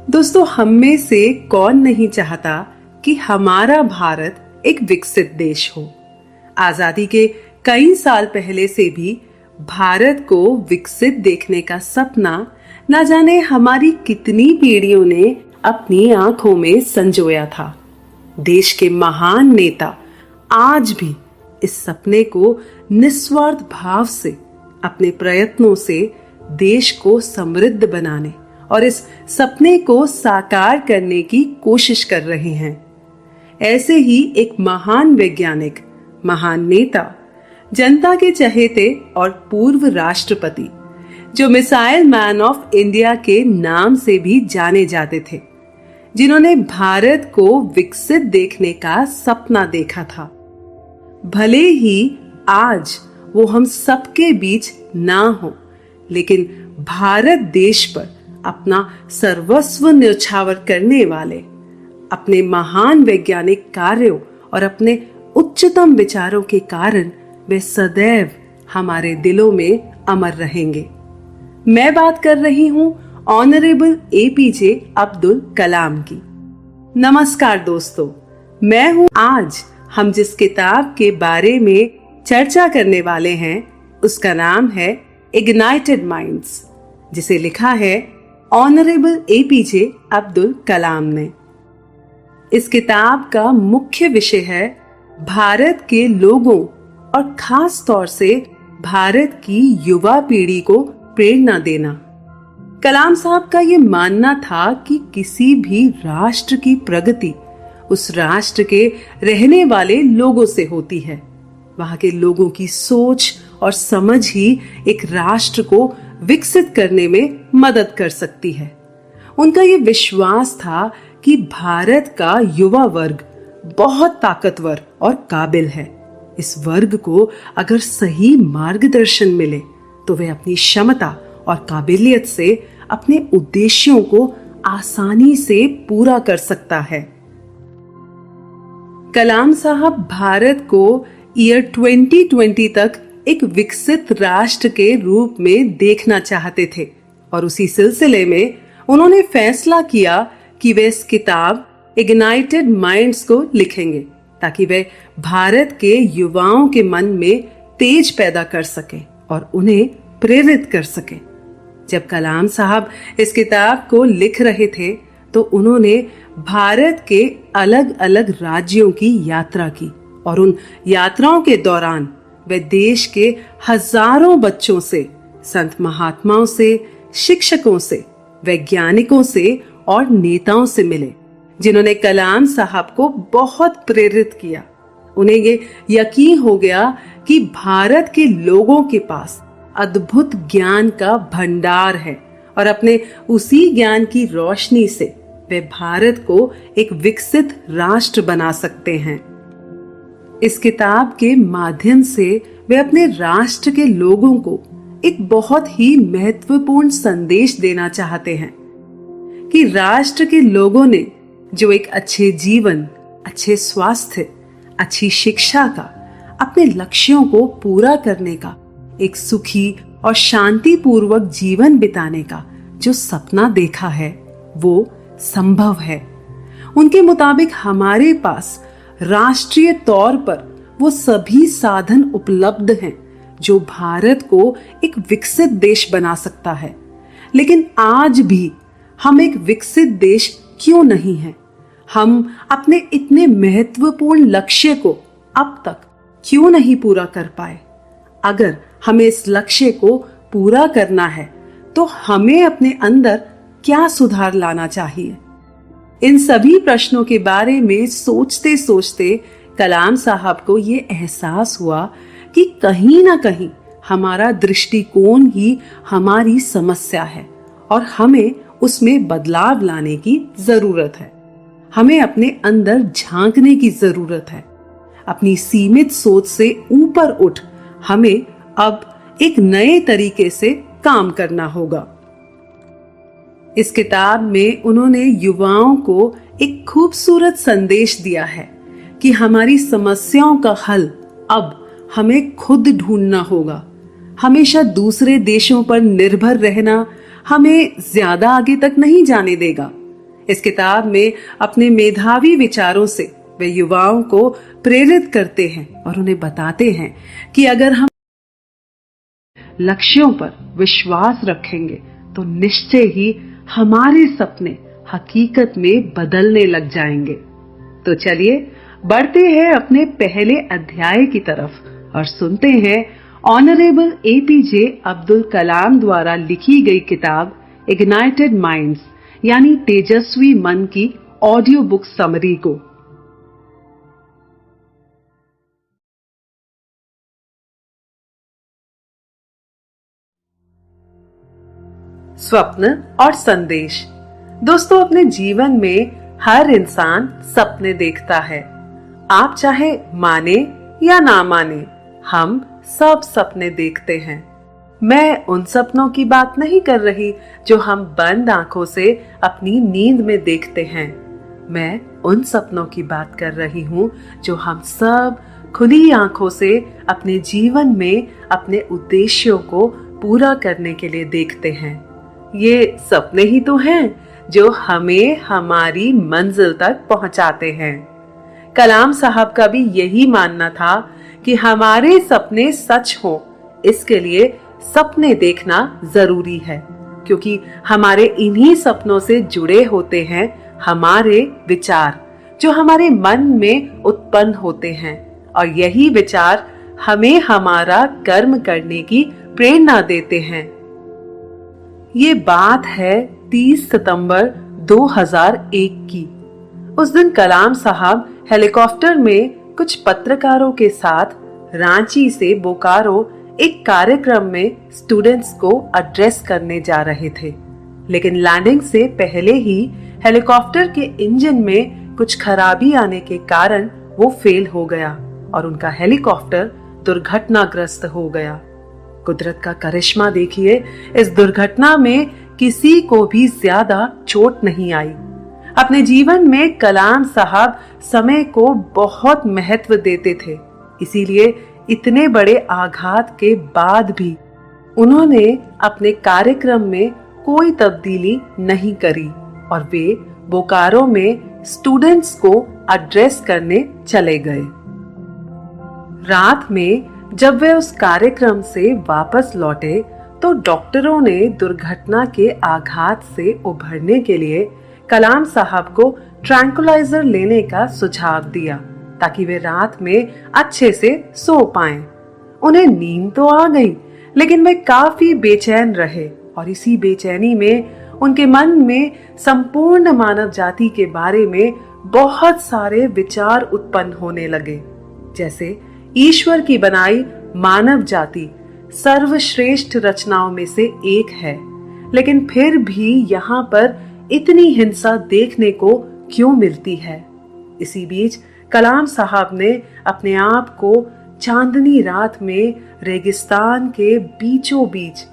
दोस्तों, हम में से कौन नहीं चाहता कि हमारा भारत एक विकसित देश हो। आजादी के कई साल पहले से भी भारत को विकसित देखने का सपना न जाने हमारी कितनी पीढ़ियों ने अपनी आंखों में संजोया था। देश के महान नेता आज भी इस सपने को निस्वार्थ भाव से अपने प्रयत्नों से देश को समृद्ध बनाने और इस सपने को साकार करने की कोशिश कर रहे हैं। ऐसे ही एक महान वैज्ञानिक, महान नेता, जनता के चहेते और पूर्व राष्ट्रपति जो मिसाइल मैन ऑफ इंडिया के नाम से भी जाने जाते थे, जिन्होंने भारत को विकसित देखने का सपना देखा था। भले ही आज वो हम सबके बीच ना हो, लेकिन भारत देश पर अपना सर्वस्व न्यौछावर करने वाले, अपने महान वैज्ञानिक कार्यों और अपने उच्चतम विचारों के कारण वे सदैव हमारे दिलों में अमर रहेंगे। मैं बात कर रही हूं ऑनरेबल एपीजे अब्दुल कलाम की। नमस्कार दोस्तों, मैं हूं। आज हम जिस किताब के बारे में चर्चा करने वाले हैं उसका नाम है इग्नाइटेड माइंड्स, जिसे लिखा है ऑनरेबल एपीजे अब्दुल कलाम ने। इस किताब का मुख्य विषय है भारत के लोगों और खास तौर से भारत की युवा पीढ़ी को प्रेरणा देना। कलाम साहब का ये मानना था कि किसी भी राष्ट्र की प्रगति उस राष्ट्र के रहने वाले लोगों से होती है। वहां के लोगों की सोच और समझ ही एक राष्ट्र को विकसित करने में मदद कर सकती है। उनका ये विश्वास था कि भारत का युवा वर्ग बहुत ताकतवर और काबिल है। इस वर्ग को अगर सही मार्गदर्शन मिले तो वे अपनी क्षमता और काबिलियत से अपने उद्देश्यों को आसानी से पूरा कर सकता है। कलाम साहब भारत को ईयर 2020 तक एक विकसित राष्ट्र के रूप में देखना चाहते थे और उसी सिलसिले में उन्होंने फैसला किया कि वे इस किताब इग्नाइटेड माइंड्स को लिखेंगे ताकि वे भारत के युवाओं के मन में तेज पैदा कर सके और उन्हें प्रेरित कर सके। जब कलाम साहब इस किताब को लिख रहे थे तो उन्होंने भारत के अलग अलग राज्यों की यात्रा की और उन यात्राओं के दौरान वे देश के हजारों बच्चों से, संत महात्माओं से, शिक्षकों से, वैज्ञानिकों से और नेताओं से मिले, जिन्होंने कलाम साहब को बहुत प्रेरित किया। उन्हें ये यकीन हो गया कि भारत के लोगों के पास अद्भुत ज्ञान का भंडार है और अपने उसी ज्ञान की रोशनी से वे भारत को एक विकसित राष्ट्र बना सकते हैं। इस किताब के माध्यम से वे अपने राष्ट्र के लोगों को एक बहुत ही महत्वपूर्ण संदेश देना चाहते हैं कि राष्ट्र के लोगों ने जो एक अच्छे जीवन, अच्छे स्वास्थ्य, अच्छी शिक्षा का, अपने लक्ष्यों को पूरा करने का, एक सुखी और शांतिपूर्वक जीवन बिताने का जो सपना देखा है वो संभव है। उनके मुताबिक हमारे पास राष्ट्रीय तौर पर वो सभी साधन उपलब्ध हैं जो भारत को एक विकसित देश बना सकता है। लेकिन आज भी हम एक विकसित देश क्यों नहीं हैं? हम अपने इतने महत्वपूर्ण लक्ष्य को अब तक क्यों नहीं पूरा कर पाए? अगर हमें इस लक्ष्य को पूरा करना है तो हमें अपने अंदर क्या सुधार लाना चाहिए? इन सभी प्रश्नों के बारे में सोचते सोचते कलाम साहब को ये एहसास हुआ कि कहीं ना कहीं हमारा दृष्टिकोण ही हमारी समस्या है और हमें उसमें बदलाव लाने की जरूरत है। हमें अपने अंदर झांकने की जरूरत है। अपनी सीमित सोच से ऊपर उठ हमें अब एक नए तरीके से काम करना होगा। इस किताब में उन्होंने युवाओं को एक खूबसूरत संदेश दिया है कि हमारी समस्याओं का हल अब हमें खुद ढूंढना होगा। हमेशा दूसरे देशों पर निर्भर रहना हमें ज्यादा आगे तक नहीं जाने देगा। इस किताब में अपने मेधावी विचारों से वे युवाओं को प्रेरित करते हैं और उन्हें बताते हैं कि अगर हम लक्ष्यों पर विश्वास रखेंगे तो निश्चय ही हमारे सपने हकीकत में बदलने लग जाएंगे। तो चलिए बढ़ते हैं अपने पहले अध्याय की तरफ और सुनते हैं ऑनरेबल एपीजे अब्दुल कलाम द्वारा लिखी गई किताब इग्नाइटेड माइंड्स यानी तेजस्वी मन की ऑडियो बुक समरी को। स्वप्न और संदेश। दोस्तों, अपने जीवन में हर इंसान सपने देखता है। आप चाहे माने या ना माने, हम सब सपने देखते हैं। मैं उन सपनों की बात नहीं कर रही जो हम बंद आंखों से अपनी नींद में देखते हैं। मैं उन सपनों की बात कर रही हूँ जो हम सब खुली आंखों से अपने जीवन में अपने उद्देश्यों को पूरा करने के लिए देखते हैं। ये सपने ही तो हैं जो हमें हमारी मंजिल तक पहुंचाते हैं। कलाम साहब का भी यही मानना था कि हमारे सपने सच हों, इसके लिए सपने देखना जरूरी है, क्योंकि हमारे इन्हीं सपनों से जुड़े होते हैं हमारे विचार जो हमारे मन में उत्पन्न होते हैं, और यही विचार हमें हमारा कर्म करने की प्रेरणा देते हैं। ये बात है 30 सितंबर 2001 की। उस दिन कलाम साहब हेलीकॉप्टर में कुछ पत्रकारों के साथ रांची से बोकारो एक कार्यक्रम में स्टूडेंट्स को एड्रेस करने जा रहे थे, लेकिन लैंडिंग से पहले ही हेलीकॉप्टर के इंजन में कुछ खराबी आने के कारण वो फेल हो गया और उनका हेलीकॉप्टर दुर्घटनाग्रस्त हो गया। कुदरत का करिश्मा देखिए, इस दुर्घटना में किसी को भी ज्यादा चोट नहीं आई। अपने जीवन में कलाम साहब समय को बहुत महत्व देते थे, इसीलिए इतने बड़े आघात के बाद भी उन्होंने अपने कार्यक्रम में कोई तब्दीली नहीं करी और वे बोकारो में स्टूडेंट्स को एड्रेस करने चले गए। रात में जब वे उस कार्यक्रम से वापस लौटे तो डॉक्टरों ने दुर्घटना के आघात से उभरने के लिए कलाम साहब को ट्रैंकुलाइजर लेने का सुझाव दिया ताकि वे रात में अच्छे से सो पाएं। उन्हें नींद तो आ गई, लेकिन वे काफी बेचैन रहे और इसी बेचैनी में उनके मन में संपूर्ण मानव जाति के बारे में बहुत सारे विचार उत्पन्न होने लगे, जैसे ईश्वर की बनाई मानव जाति सर्वश्रेष्ठ रचनाओं में से एक है, लेकिन फिर भी यहाँ पर इतनी हिंसा देखने को क्यों मिलती है। इसी बीच कलाम साहब ने अपने आप को चांदनी रात में रेगिस्तान के बीचों बीच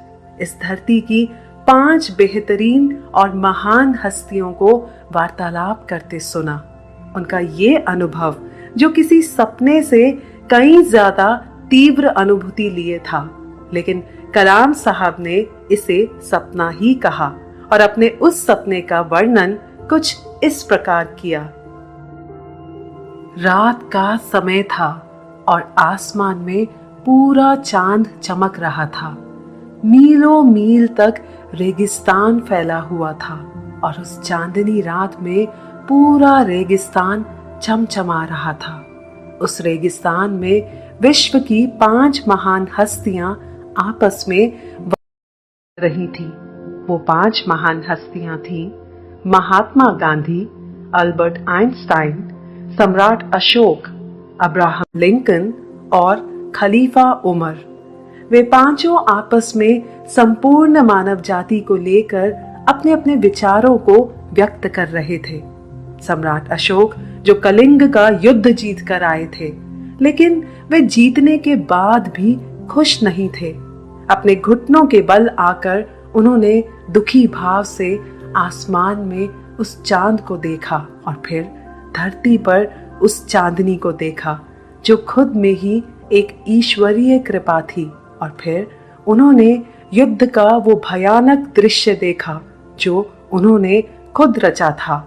इस धरती की 5 बेहतरीन और महान हस्तियों को वार्तालाप करते सुना। उनका ये अनुभव जो किसी सपने से कई ज्यादा तीव्र अनुभूति लिए था, लेकिन कलाम साहब ने इसे सपना ही कहा और अपने उस सपने का वर्णन कुछ इस प्रकार किया। रात का समय था और आसमान में पूरा चांद चमक रहा था। मीलों मील तक रेगिस्तान फैला हुआ था और उस चांदनी रात में पूरा रेगिस्तान चमचमा रहा था। उस रेगिस्तान में विश्व की 5 महान हस्तियां आपस में रही थी। वो 5 महान हस्तियां थीं महात्मा गांधी, अल्बर्ट आइंस्टाइन, सम्राट अशोक, अब्राहम लिंकन और खलीफा उमर। वे पांचों आपस में संपूर्ण मानव जाति को लेकर अपने अपने विचारों को व्यक्त कर रहे थे। सम्राट अशोक जो कलिंग का युद्ध जीत कर आए थे, लेकिन वे जीतने के बाद भी खुश नहीं थे। अपने घुटनों के बल आकर उन्होंने दुखी भाव से आसमान में उस चांद को देखा और फिर धरती पर उस चांदनी को देखा जो खुद में ही एक ईश्वरीय कृपा थी, और फिर उन्होंने युद्ध का वो भयानक दृश्य देखा जो उन्होंने खुद रचा था।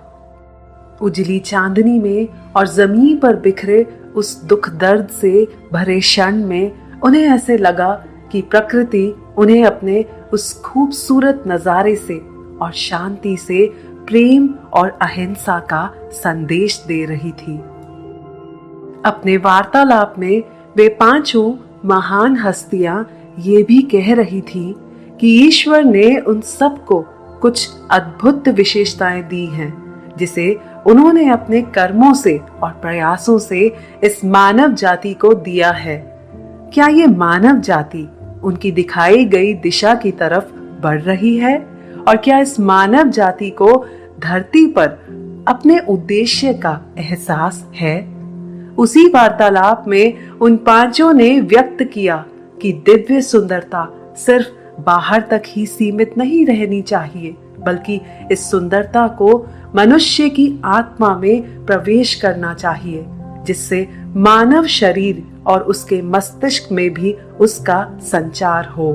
उजली चांदनी में और जमीन पर बिखरे उस दुख दर्द से भरे क्षण में उन्हें ऐसे लगा कि प्रकृति उन्हें अपने उस खूबसूरत नजारे से और शांति से प्रेम और अहिंसा का संदेश दे रही थी। अपने वार्तालाप में वे पांचों महान हस्तियां ये भी कह रही थी कि ईश्वर ने उन सबको कुछ अद्भुत विशेषताएं दी हैं, जिसे उन्होंने अपने कर्मों से और प्रयासों से इस मानव जाति को दिया है। क्या ये मानव जाति उनकी दिखाई गई दिशा की तरफ बढ़ रही है? और क्या इस मानव जाति को धरती पर अपने उद्देश्य का एहसास है? उसी वार्तालाप में उन पांचों ने व्यक्त किया कि दिव्य सुंदरता सिर्फ बाहर तक ही सीमित नहीं रहनी चाहिए, बल्कि इस सुंदरता को मनुष्य की आत्मा में प्रवेश करना चाहिए, जिससे मानव शरीर और उसके मस्तिष्क में भी उसका संचार हो।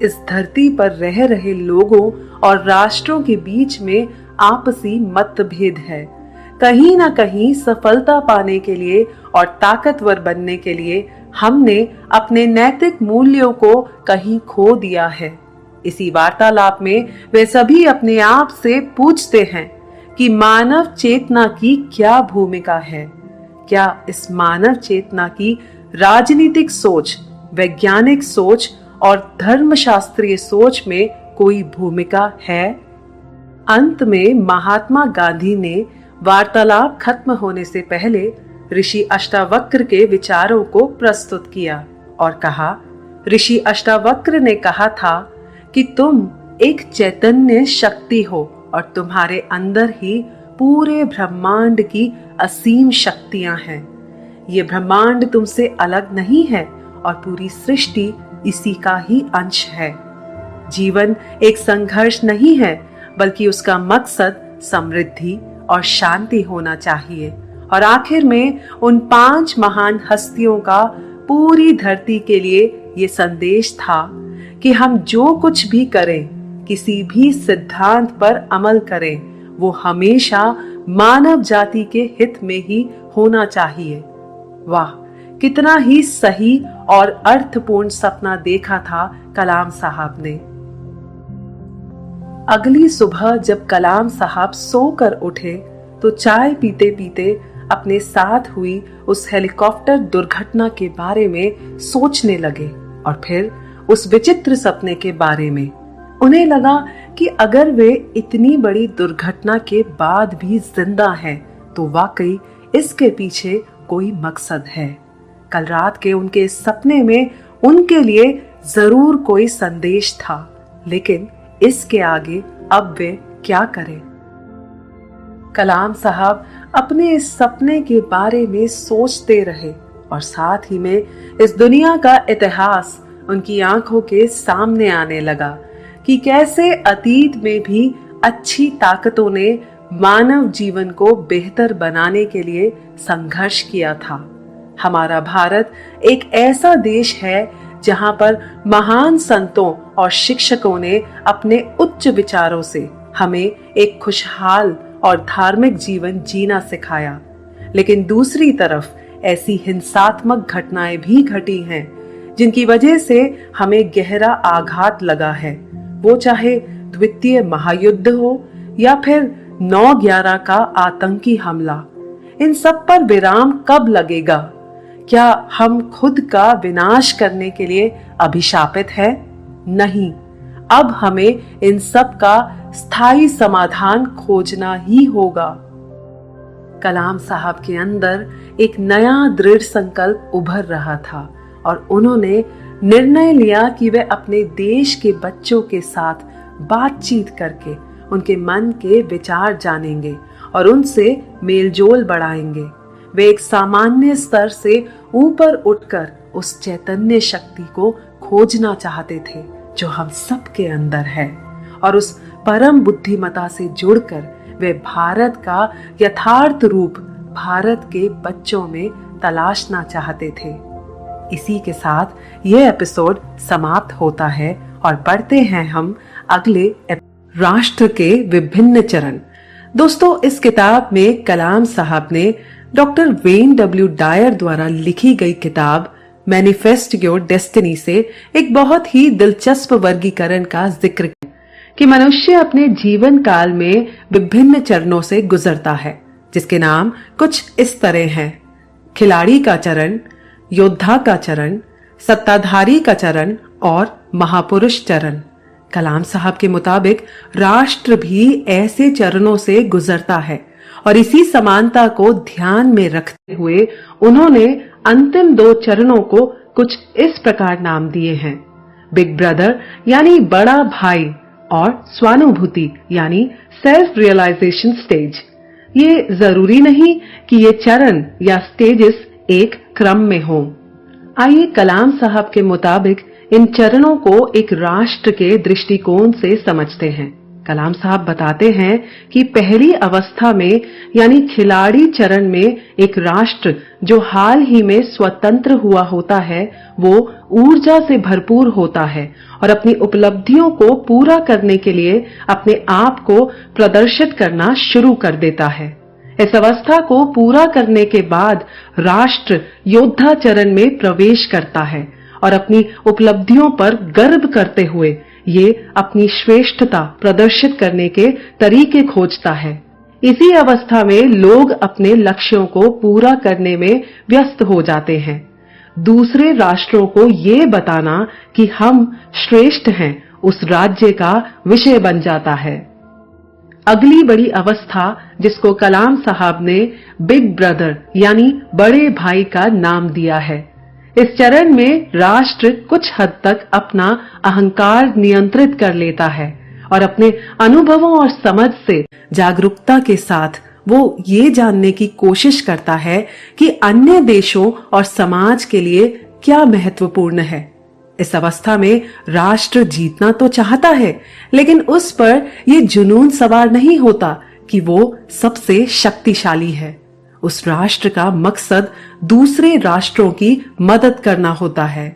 इस धरती पर रह रहे लोगों और राष्ट्रों के बीच में आपसी मतभेद है। कहीं ना कहीं सफलता पाने के लिए और ताकतवर बनने के लिए हमने अपने नैतिक मूल्यों को कहीं खो दिया है। इसी वार्तालाप में वे सभी अपने आप से पूछते हैं कि मानव चेतना की क्या भूमिका है। क्या इस मानव चेतना की राजनीतिक सोच, वैज्ञानिक सोच और धर्मशास्त्रीय सोच में कोई भूमिका है? अंत में महात्मा गांधी ने वार्तालाप खत्म होने से पहले ऋषि अष्टावक्र के विचारों को प्रस्तुत किया और कहा, ऋषि अष्टावक्र ने कहा था कि तुम एक चैतन्य शक्ति हो और तुम्हारे अंदर ही पूरे ब्रह्मांड की असीम शक्तियां हैं। ये ब्रह्मांड तुमसे अलग नहीं है और पूरी सृष्टि इसी का ही अंश है। जीवन एक संघर्ष नहीं है, बल्कि उसका मकसद समृद्धि और शांति होना चाहिए। और आखिर में उन पांच महान हस्तियों का पूरी धरती के लिए ये संदेश था कि हम जो कुछ भी करें, किसी भी सिद्धांत पर अमल करें, वो हमेशा मानव जाति के हित में ही होना चाहिए। वाह, कितना ही सही और अर्थपूर्ण सपना देखा था कलाम साहब ने। अगली सुबह जब कलाम साहब सोकर उठे तो चाय पीते पीते अपने साथ हुई उस हेलीकॉप्टर दुर्घटना के बारे में सोचने लगे और फिर उस विचित्र सपने के बारे में। उन्हें लगा कि अगर वे इतनी बड़ी दुर्घटना के बाद भी जिंदा हैं, तो वाकई इसके पीछे कोई मकसद है। कल रात के उनके इस सपने में उनके लिए जरूर कोई संदेश था, लेकिन इसके आगे अब वे क्या करें? कलाम साहब अपने इस सपने के बारे में सोचते रहे और साथ ही में इस दुनिया का इतिहास उनकी आंखों के सामने आने लगा कि कैसे अतीत में भी अच्छी ताकतों ने मानव जीवन को बेहतर बनाने के लिए संघर्ष किया था। हमारा भारत एक ऐसा देश है जहां पर महान संतों और शिक्षकों ने अपने उच्च विचारों से हमें एक खुशहाल और धार्मिक जीवन जीना सिखाया। लेकिन दूसरी तरफ ऐसी हिंसात्मक घटनाएं भी घटी हैं जिनकी वजह से हमें गहरा आघात लगा है। वो चाहे द्वितीय महायुद्ध हो या फिर 9/11 का आतंकी हमला। इन सब पर विराम कब लगेगा? क्या हम खुद का विनाश करने के लिए अभिशापित हैं? नहीं, अब हमें इन सब का स्थायी समाधान खोजना ही होगा। कलाम साहब के अंदर एक नया दृढ़ संकल्प उभर रहा था और उन्होंने निर्णय लिया कि वे अपने देश के बच्चों के साथ बातचीत करके उनके मन के विचार जानेंगे और उनसे मेलजोल बढ़ाएंगे। वे एक सामान्य स्तर से ऊपर उठकर उस चैतन्य शक्ति को खोजना चाहते थे जो हम सब के अंदर है, और उस परम बुद्धिमता से जुड़कर वे भारत का यथार्थ रूप भारत के बच्चों में तलाशना चाहते थे। इसी के साथ ये एपिसोड समाप्त होता है और बढ़ते हैं हम अगले राष्ट्र के विभिन्न चरण। दोस्तों, इस किताब में कलाम साहब ने डॉक्टर वेन डब्ल्यू डायर द्वारा लिखी गई किताब मैनिफेस्ट योर डेस्टिनी से एक बहुत ही दिलचस्प वर्गीकरण का जिक्र किया कि मनुष्य अपने जीवन काल में विभिन्न चरणों से गुजरता है, जिसके नाम कुछ इस तरह हैं: खिलाड़ी का चरण, योद्धा का चरण, सत्ताधारी का चरण और महापुरुष चरण। कलाम साहब के मुताबिक राष्ट्र भी ऐसे चरणों से गुजरता है और इसी समानता को ध्यान में रखते हुए उन्होंने अंतिम 2 चरणों को कुछ इस प्रकार नाम दिए हैं: बिग ब्रदर यानी बड़ा भाई और स्वानुभूति यानी सेल्फ रियलाइजेशन स्टेज। ये जरूरी नहीं कि ये चरण या स्टेजेस एक क्रम में हों। आइए कलाम साहब के मुताबिक इन चरणों को एक राष्ट्र के दृष्टिकोण से समझते हैं। कलाम साहब बताते हैं कि पहली अवस्था में यानी खिलाड़ी चरण में एक राष्ट्र जो हाल ही में स्वतंत्र हुआ होता है वो ऊर्जा से भरपूर होता है और अपनी उपलब्धियों को पूरा करने के लिए अपने आप को प्रदर्शित करना शुरू कर देता है। इस अवस्था को पूरा करने के बाद राष्ट्र योद्धा चरण में प्रवेश करता है और अपनी उपलब्धियों पर गर्व करते हुए ये अपनी श्रेष्ठता प्रदर्शित करने के तरीके खोजता है। इसी अवस्था में लोग अपने लक्ष्यों को पूरा करने में व्यस्त हो जाते हैं। दूसरे राष्ट्रों को ये बताना कि हम श्रेष्ठ हैं उस राज्य का विषय बन जाता है। अगली बड़ी अवस्था जिसको कलाम साहब ने बिग ब्रदर यानी बड़े भाई का नाम दिया है। इस चरण में राष्ट्र कुछ हद तक अपना अहंकार नियंत्रित कर लेता है और अपने अनुभवों और समझ से जागरूकता के साथ वो ये जानने की कोशिश करता है कि अन्य देशों और समाज के लिए क्या महत्वपूर्ण है। इस अवस्था में राष्ट्र जीतना तो चाहता है, लेकिन उस पर ये जुनून सवार नहीं होता कि वो सबसे शक्तिशाली है। उस राष्ट्र का मकसद दूसरे राष्ट्रों की मदद करना होता है।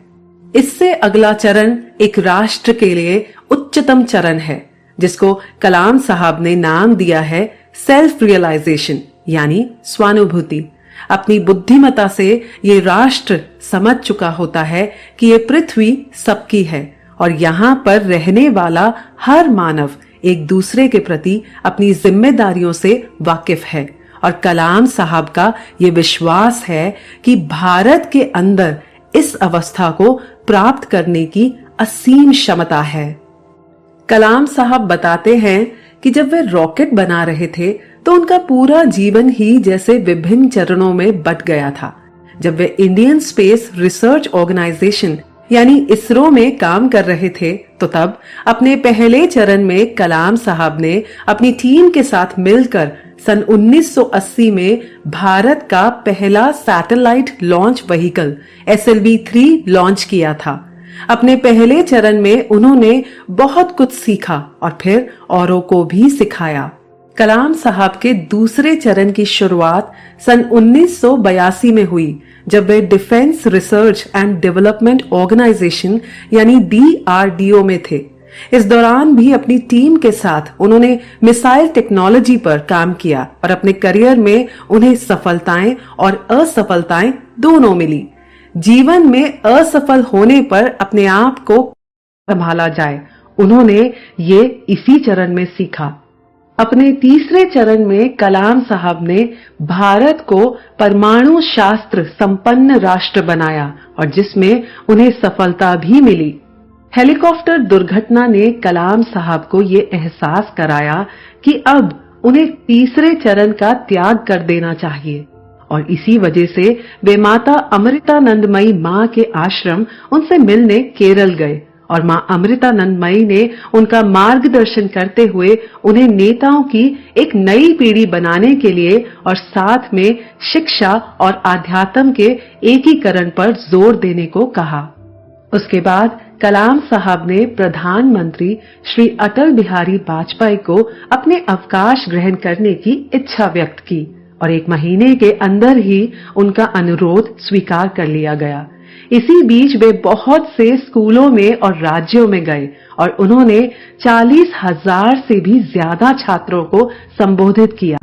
इससे अगला चरण एक राष्ट्र के लिए उच्चतम चरण है, जिसको कलाम साहब ने नाम दिया है सेल्फ रियलाइजेशन यानी स्वानुभूति। अपनी बुद्धिमता से ये राष्ट्र समझ चुका होता है कि ये पृथ्वी सबकी है और यहाँ पर रहने वाला हर मानव एक दूसरे के प्रति अपनी जिम्मेदारियों से वाकिफ है। और कलाम साहब का ये विश्वास है कि भारत के अंदर इस अवस्था को प्राप्त करने की असीम क्षमता है। कलाम साहब बताते हैं कि जब वे रॉकेट बना रहे थे तो उनका पूरा जीवन ही जैसे विभिन्न चरणों में बट गया था। जब वे इंडियन स्पेस रिसर्च ऑर्गेनाइजेशन यानी इसरो में काम कर रहे थे तो तब अपने पहले चरण में कलाम साहब ने अपनी टीम के साथ मिलकर सन 1980 में भारत का पहला satellite launch vehicle SLV-3 launch किया था। अपने पहले चरण में उन्होंने बहुत कुछ सीखा और फिर औरों को भी सिखाया। कलाम साहब के दूसरे चरण की शुरुआत सन 1982 में हुई, जब वे defence research and development organisation यानी DRDO में थे। इस दौरान भी अपनी टीम के साथ उन्होंने मिसाइल टेक्नोलॉजी पर काम किया और अपने करियर में उन्हें सफलताएं और असफलताएं दोनों मिली। जीवन में असफल होने पर अपने आप को संभाला जाए, उन्होंने ये इसी चरण में सीखा। अपने तीसरे चरण में कलाम साहब ने भारत को परमाणु शास्त्र संपन्न राष्ट्र बनाया और जिसमें उन्हें सफलता भी मिली। हेलीकॉप्टर दुर्घटना ने कलाम साहब को ये एहसास कराया कि अब उन्हें तीसरे चरण का त्याग कर देना चाहिए और इसी वजह से वे माता अमृतानंदमयी माँ के आश्रम उनसे मिलने केरल गए और माँ अमृतानंदमयी ने उनका मार्गदर्शन करते हुए उन्हें नेताओं की एक नई पीढ़ी बनाने के लिए और साथ में शिक्षा और आध्यात्म के एकीकरण पर जोर देने को कहा। उसके बाद कलाम साहब ने प्रधानमंत्री श्री अटल बिहारी वाजपेयी को अपने अवकाश ग्रहण करने की इच्छा व्यक्त की और 1 महीने के अंदर ही उनका अनुरोध स्वीकार कर लिया गया। इसी बीच वे बहुत से स्कूलों में और राज्यों में गए और उन्होंने 40,000 से भी ज्यादा छात्रों को संबोधित किया।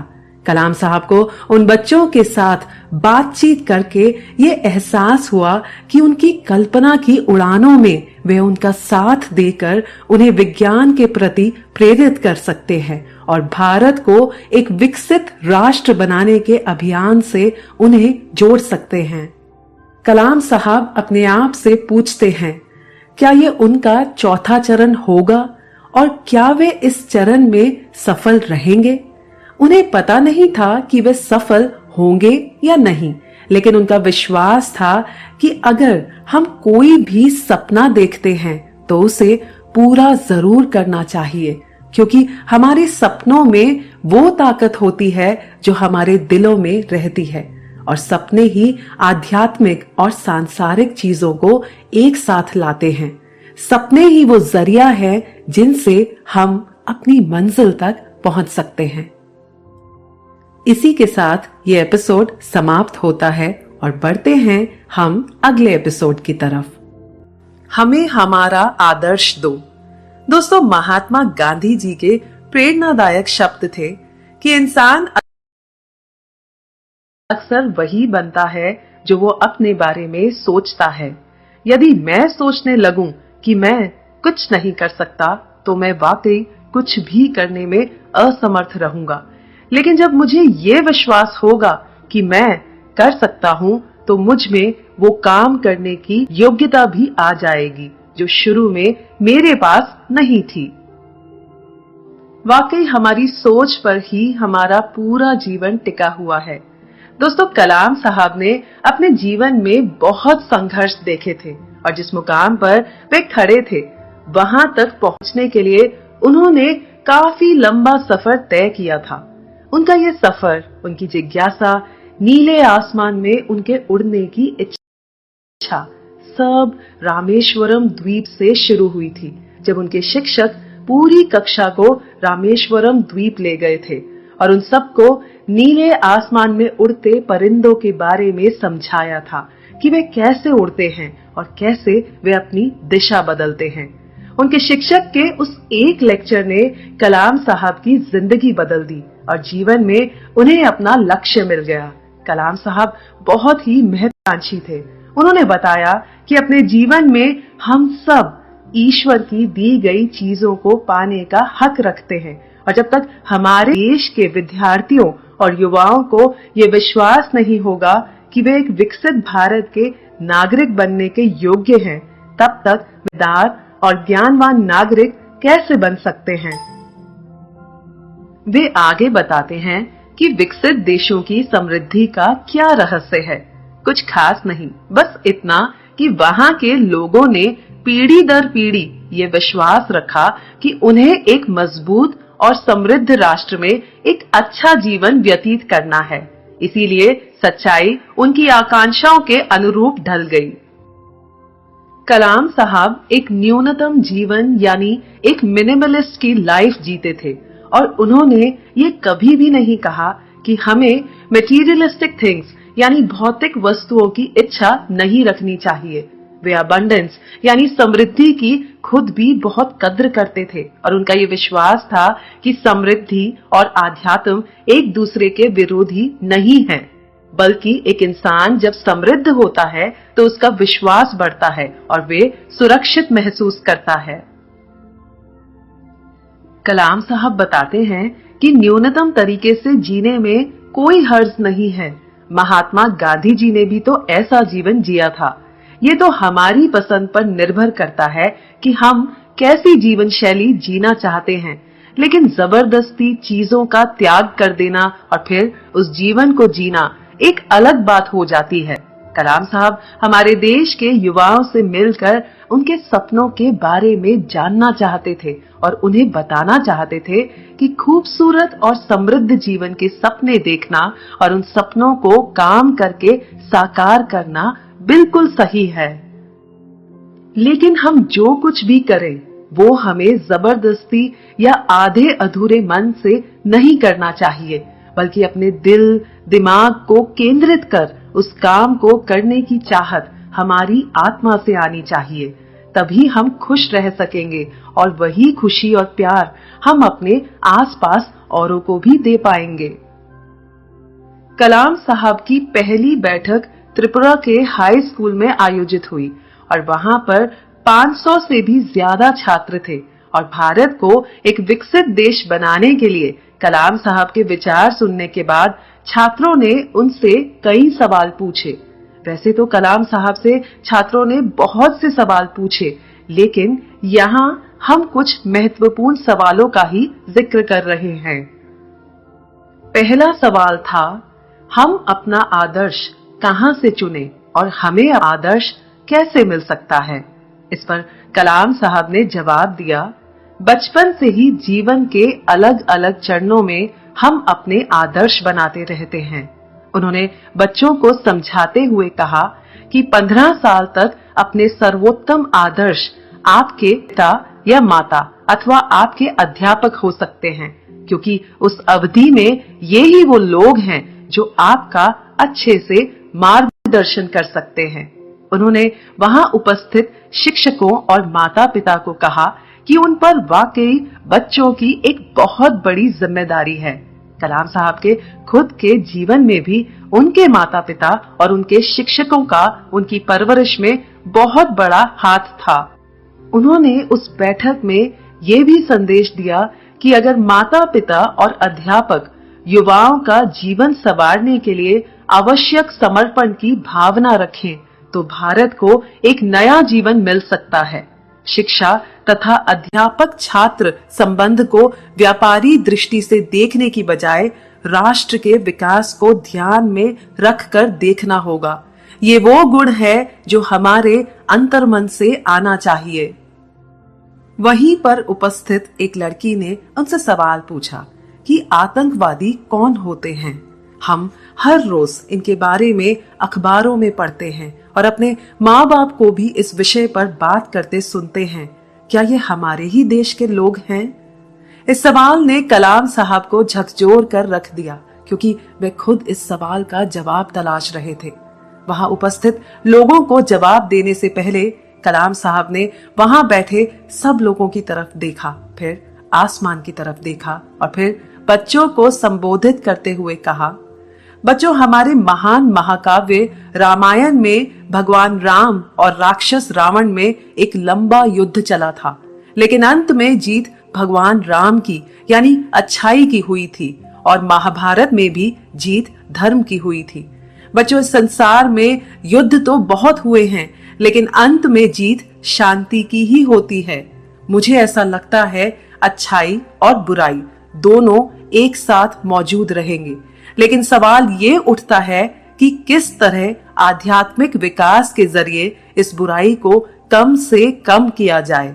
कलाम साहब को उन बच्चों के साथ बातचीत करके ये एहसास हुआ कि उनकी कल्पना की उड़ानों में वे उनका साथ देकर उन्हें विज्ञान के प्रति प्रेरित कर सकते हैं और भारत को एक विकसित राष्ट्र बनाने के अभियान से उन्हें जोड़ सकते हैं। कलाम साहब अपने आप से पूछते हैं, क्या ये उनका चौथा चरण होगा और क्या वे इस चरण में सफल रहेंगे? उन्हें पता नहीं था कि वे सफल होंगे या नहीं, लेकिन उनका विश्वास था कि अगर हम कोई भी सपना देखते हैं तो उसे पूरा जरूर करना चाहिए, क्योंकि हमारे सपनों में वो ताकत होती है जो हमारे दिलों में रहती है और सपने ही आध्यात्मिक और सांसारिक चीजों को एक साथ लाते हैं। सपने ही वो जरिया है जिनसे हम अपनी मंजिल तक पहुंच सकते हैं। इसी के साथ ये एपिसोड समाप्त होता है और बढ़ते हैं हम अगले एपिसोड की तरफ। हमें हमारा आदर्श दो। दोस्तों, महात्मा गांधी जी के प्रेरणादायक शब्द थे कि इंसान अक्सर वही बनता है जो वो अपने बारे में सोचता है। यदि मैं सोचने लगूं कि मैं कुछ नहीं कर सकता तो मैं वाकई कुछ भी करने में असमर्थ रहूंगा, लेकिन जब मुझे ये विश्वास होगा कि मैं कर सकता हूं तो मुझ में वो काम करने की योग्यता भी आ जाएगी जो शुरू में मेरे पास नहीं थी। वाकई हमारी सोच पर ही हमारा पूरा जीवन टिका हुआ है। दोस्तों, कलाम साहब ने अपने जीवन में बहुत संघर्ष देखे थे और जिस मुकाम पर वे खड़े थे वहां तक पहुंचने के लिए उन्होंने काफी लंबा सफर तय किया था। उनका ये सफर, उनकी जिज्ञासा, नीले आसमान में उनके उड़ने की इच्छा सब रामेश्वरम द्वीप से शुरू हुई थी, जब उनके शिक्षक पूरी कक्षा को रामेश्वरम द्वीप ले गए थे और उन सबको नीले आसमान में उड़ते परिंदों के बारे में समझाया था कि वे कैसे उड़ते हैं और कैसे वे अपनी दिशा बदलते हैं। उनके शिक्षक के उस एक लेक्चर ने कलाम साहब की जिंदगी बदल दी और जीवन में उन्हें अपना लक्ष्य मिल गया। कलाम साहब बहुत ही महत्वाकांक्षी थे। उन्होंने बताया कि अपने जीवन में हम सब ईश्वर की दी गई चीजों को पाने का हक रखते हैं और जब तक हमारे देश के विद्यार्थियों और युवाओं को ये विश्वास नहीं होगा कि वे एक विकसित भारत के नागरिक बनने के योग्य हैं, तब तक समझदार और ज्ञानवान नागरिक कैसे बन सकते हैं। वे आगे बताते हैं कि विकसित देशों की समृद्धि का क्या रहस्य है। कुछ खास नहीं, बस इतना कि वहां के लोगों ने पीढ़ी दर पीढ़ी ये विश्वास रखा कि उन्हें एक मजबूत और समृद्ध राष्ट्र में एक अच्छा जीवन व्यतीत करना है। इसीलिए सच्चाई उनकी आकांक्षाओं के अनुरूप ढल गई। कलाम साहब एक न्यूनतम जीवन यानी एक मिनिमलिस्ट की लाइफ जीते थे और उन्होंने ये कभी भी नहीं कहा कि हमें मटेरियलिस्टिक थिंग्स यानी भौतिक वस्तुओं की इच्छा नहीं रखनी चाहिए। वे अबंडेंस यानी समृद्धि की खुद भी बहुत कद्र करते थे और उनका ये विश्वास था कि समृद्धि और आध्यात्म एक दूसरे के विरोधी नहीं है, बल्कि एक इंसान जब समृद्ध होता है तो उसका विश्वास बढ़ता है और वे सुरक्षित महसूस करता है। कलाम साहब बताते हैं कि न्यूनतम तरीके से जीने में कोई हर्ज नहीं है। महात्मा गांधी जी ने भी तो ऐसा जीवन जिया था। ये तो हमारी पसंद पर निर्भर करता है कि हम कैसी जीवन शैली जीना चाहते हैं, लेकिन जबरदस्ती चीजों का त्याग कर देना और फिर उस जीवन को जीना एक अलग बात हो जाती है। कलाम साहब हमारे देश के युवाओं से मिलकर उनके सपनों के बारे में जानना चाहते थे और उन्हें बताना चाहते थे कि खूबसूरत और समृद्ध जीवन के सपने देखना और उन सपनों को काम करके साकार करना बिल्कुल सही है, लेकिन हम जो कुछ भी करें वो हमें जबरदस्ती या आधे अधूरे मन से नहीं करना चाहिए, बल्कि अपने दिल दिमाग को केंद्रित कर उस काम को करने की चाहत हमारी आत्मा से आनी चाहिए, तभी हम खुश रह सकेंगे और वही खुशी और प्यार हम अपने आसपास औरों को भी दे पाएंगे। कलाम साहब की पहली बैठक त्रिपुरा के हाई स्कूल में आयोजित हुई और वहां पर 500 से भी ज्यादा छात्र थे और भारत को एक विकसित देश बनाने के लिए कलाम साहब के विचार सुनने के बाद छात्रों ने उनसे कई सवाल पूछे। वैसे तो कलाम साहब से छात्रों ने बहुत से सवाल पूछे, लेकिन यहाँ हम कुछ महत्वपूर्ण सवालों का ही जिक्र कर रहे हैं। पहला सवाल था, हम अपना आदर्श कहां से चुने और हमें आदर्श कैसे मिल सकता है? इस पर कलाम साहब ने जवाब दिया, बचपन से ही जीवन के अलग अलग चरणों में हम अपने आदर्श बनाते रहते हैं। उन्होंने बच्चों को समझाते हुए कहा कि 15 साल तक अपने सर्वोत्तम आदर्श आपके पिता या माता अथवा आपके अध्यापक हो सकते हैं, क्योंकि उस अवधि में ये ही वो लोग हैं जो आपका अच्छे से मार्गदर्शन कर सकते हैं। उन्होंने वहां उपस्थित शिक्षकों और माता पिता को कहा कि उन पर वाकई बच्चों की एक बहुत बड़ी जिम्मेदारी है। कलाम साहब के खुद के जीवन में भी उनके माता पिता और उनके शिक्षकों का उनकी परवरिश में बहुत बड़ा हाथ था। उन्होंने उस बैठक में ये भी संदेश दिया कि अगर माता पिता और अध्यापक युवाओं का जीवन संवारने के लिए आवश्यक समर्पण की भावना रखें तो भारत को एक नया जीवन मिल सकता है। शिक्षा तथा अध्यापक छात्र संबंध को व्यापारी दृष्टि से देखने की बजाय राष्ट्र के विकास को ध्यान में रखकर देखना होगा। ये वो गुण है जो हमारे अंतर्मन से आना चाहिए। वहीं पर उपस्थित एक लड़की ने उनसे सवाल पूछा कि आतंकवादी कौन होते हैं? हम हर रोज इनके बारे में अखबारों में पढ़ते हैं और अपने माँ बाप को भी इस विषय पर बात करते सुनते हैं। क्या ये हमारे ही देश के लोग हैं? इस सवाल ने कलाम साहब को झकझोर कर रख दिया, क्योंकि वे खुद इस सवाल का जवाब तलाश रहे थे। वहां उपस्थित लोगों को जवाब देने से पहले कलाम साहब ने वहां बैठे सब लोगों की तरफ देखा, फिर आसमान की तरफ देखा और फिर बच्चों को संबोधित करते हुए कहा, बच्चों, हमारे महान महाकाव्य रामायण में भगवान राम और राक्षस रावण में एक लंबा युद्ध चला था, लेकिन अंत में जीत भगवान राम की यानी अच्छाई की हुई थी और महाभारत में भी जीत धर्म की हुई थी। बच्चों, इस संसार में युद्ध तो बहुत हुए हैं, लेकिन अंत में जीत शांति की ही होती है। मुझे ऐसा लगता है अच्छाई और बुराई दोनों एक साथ मौजूद रहेंगे, लेकिन सवाल ये उठता है कि किस तरह आध्यात्मिक विकास के जरिए इस बुराई को कम से कम किया जाए।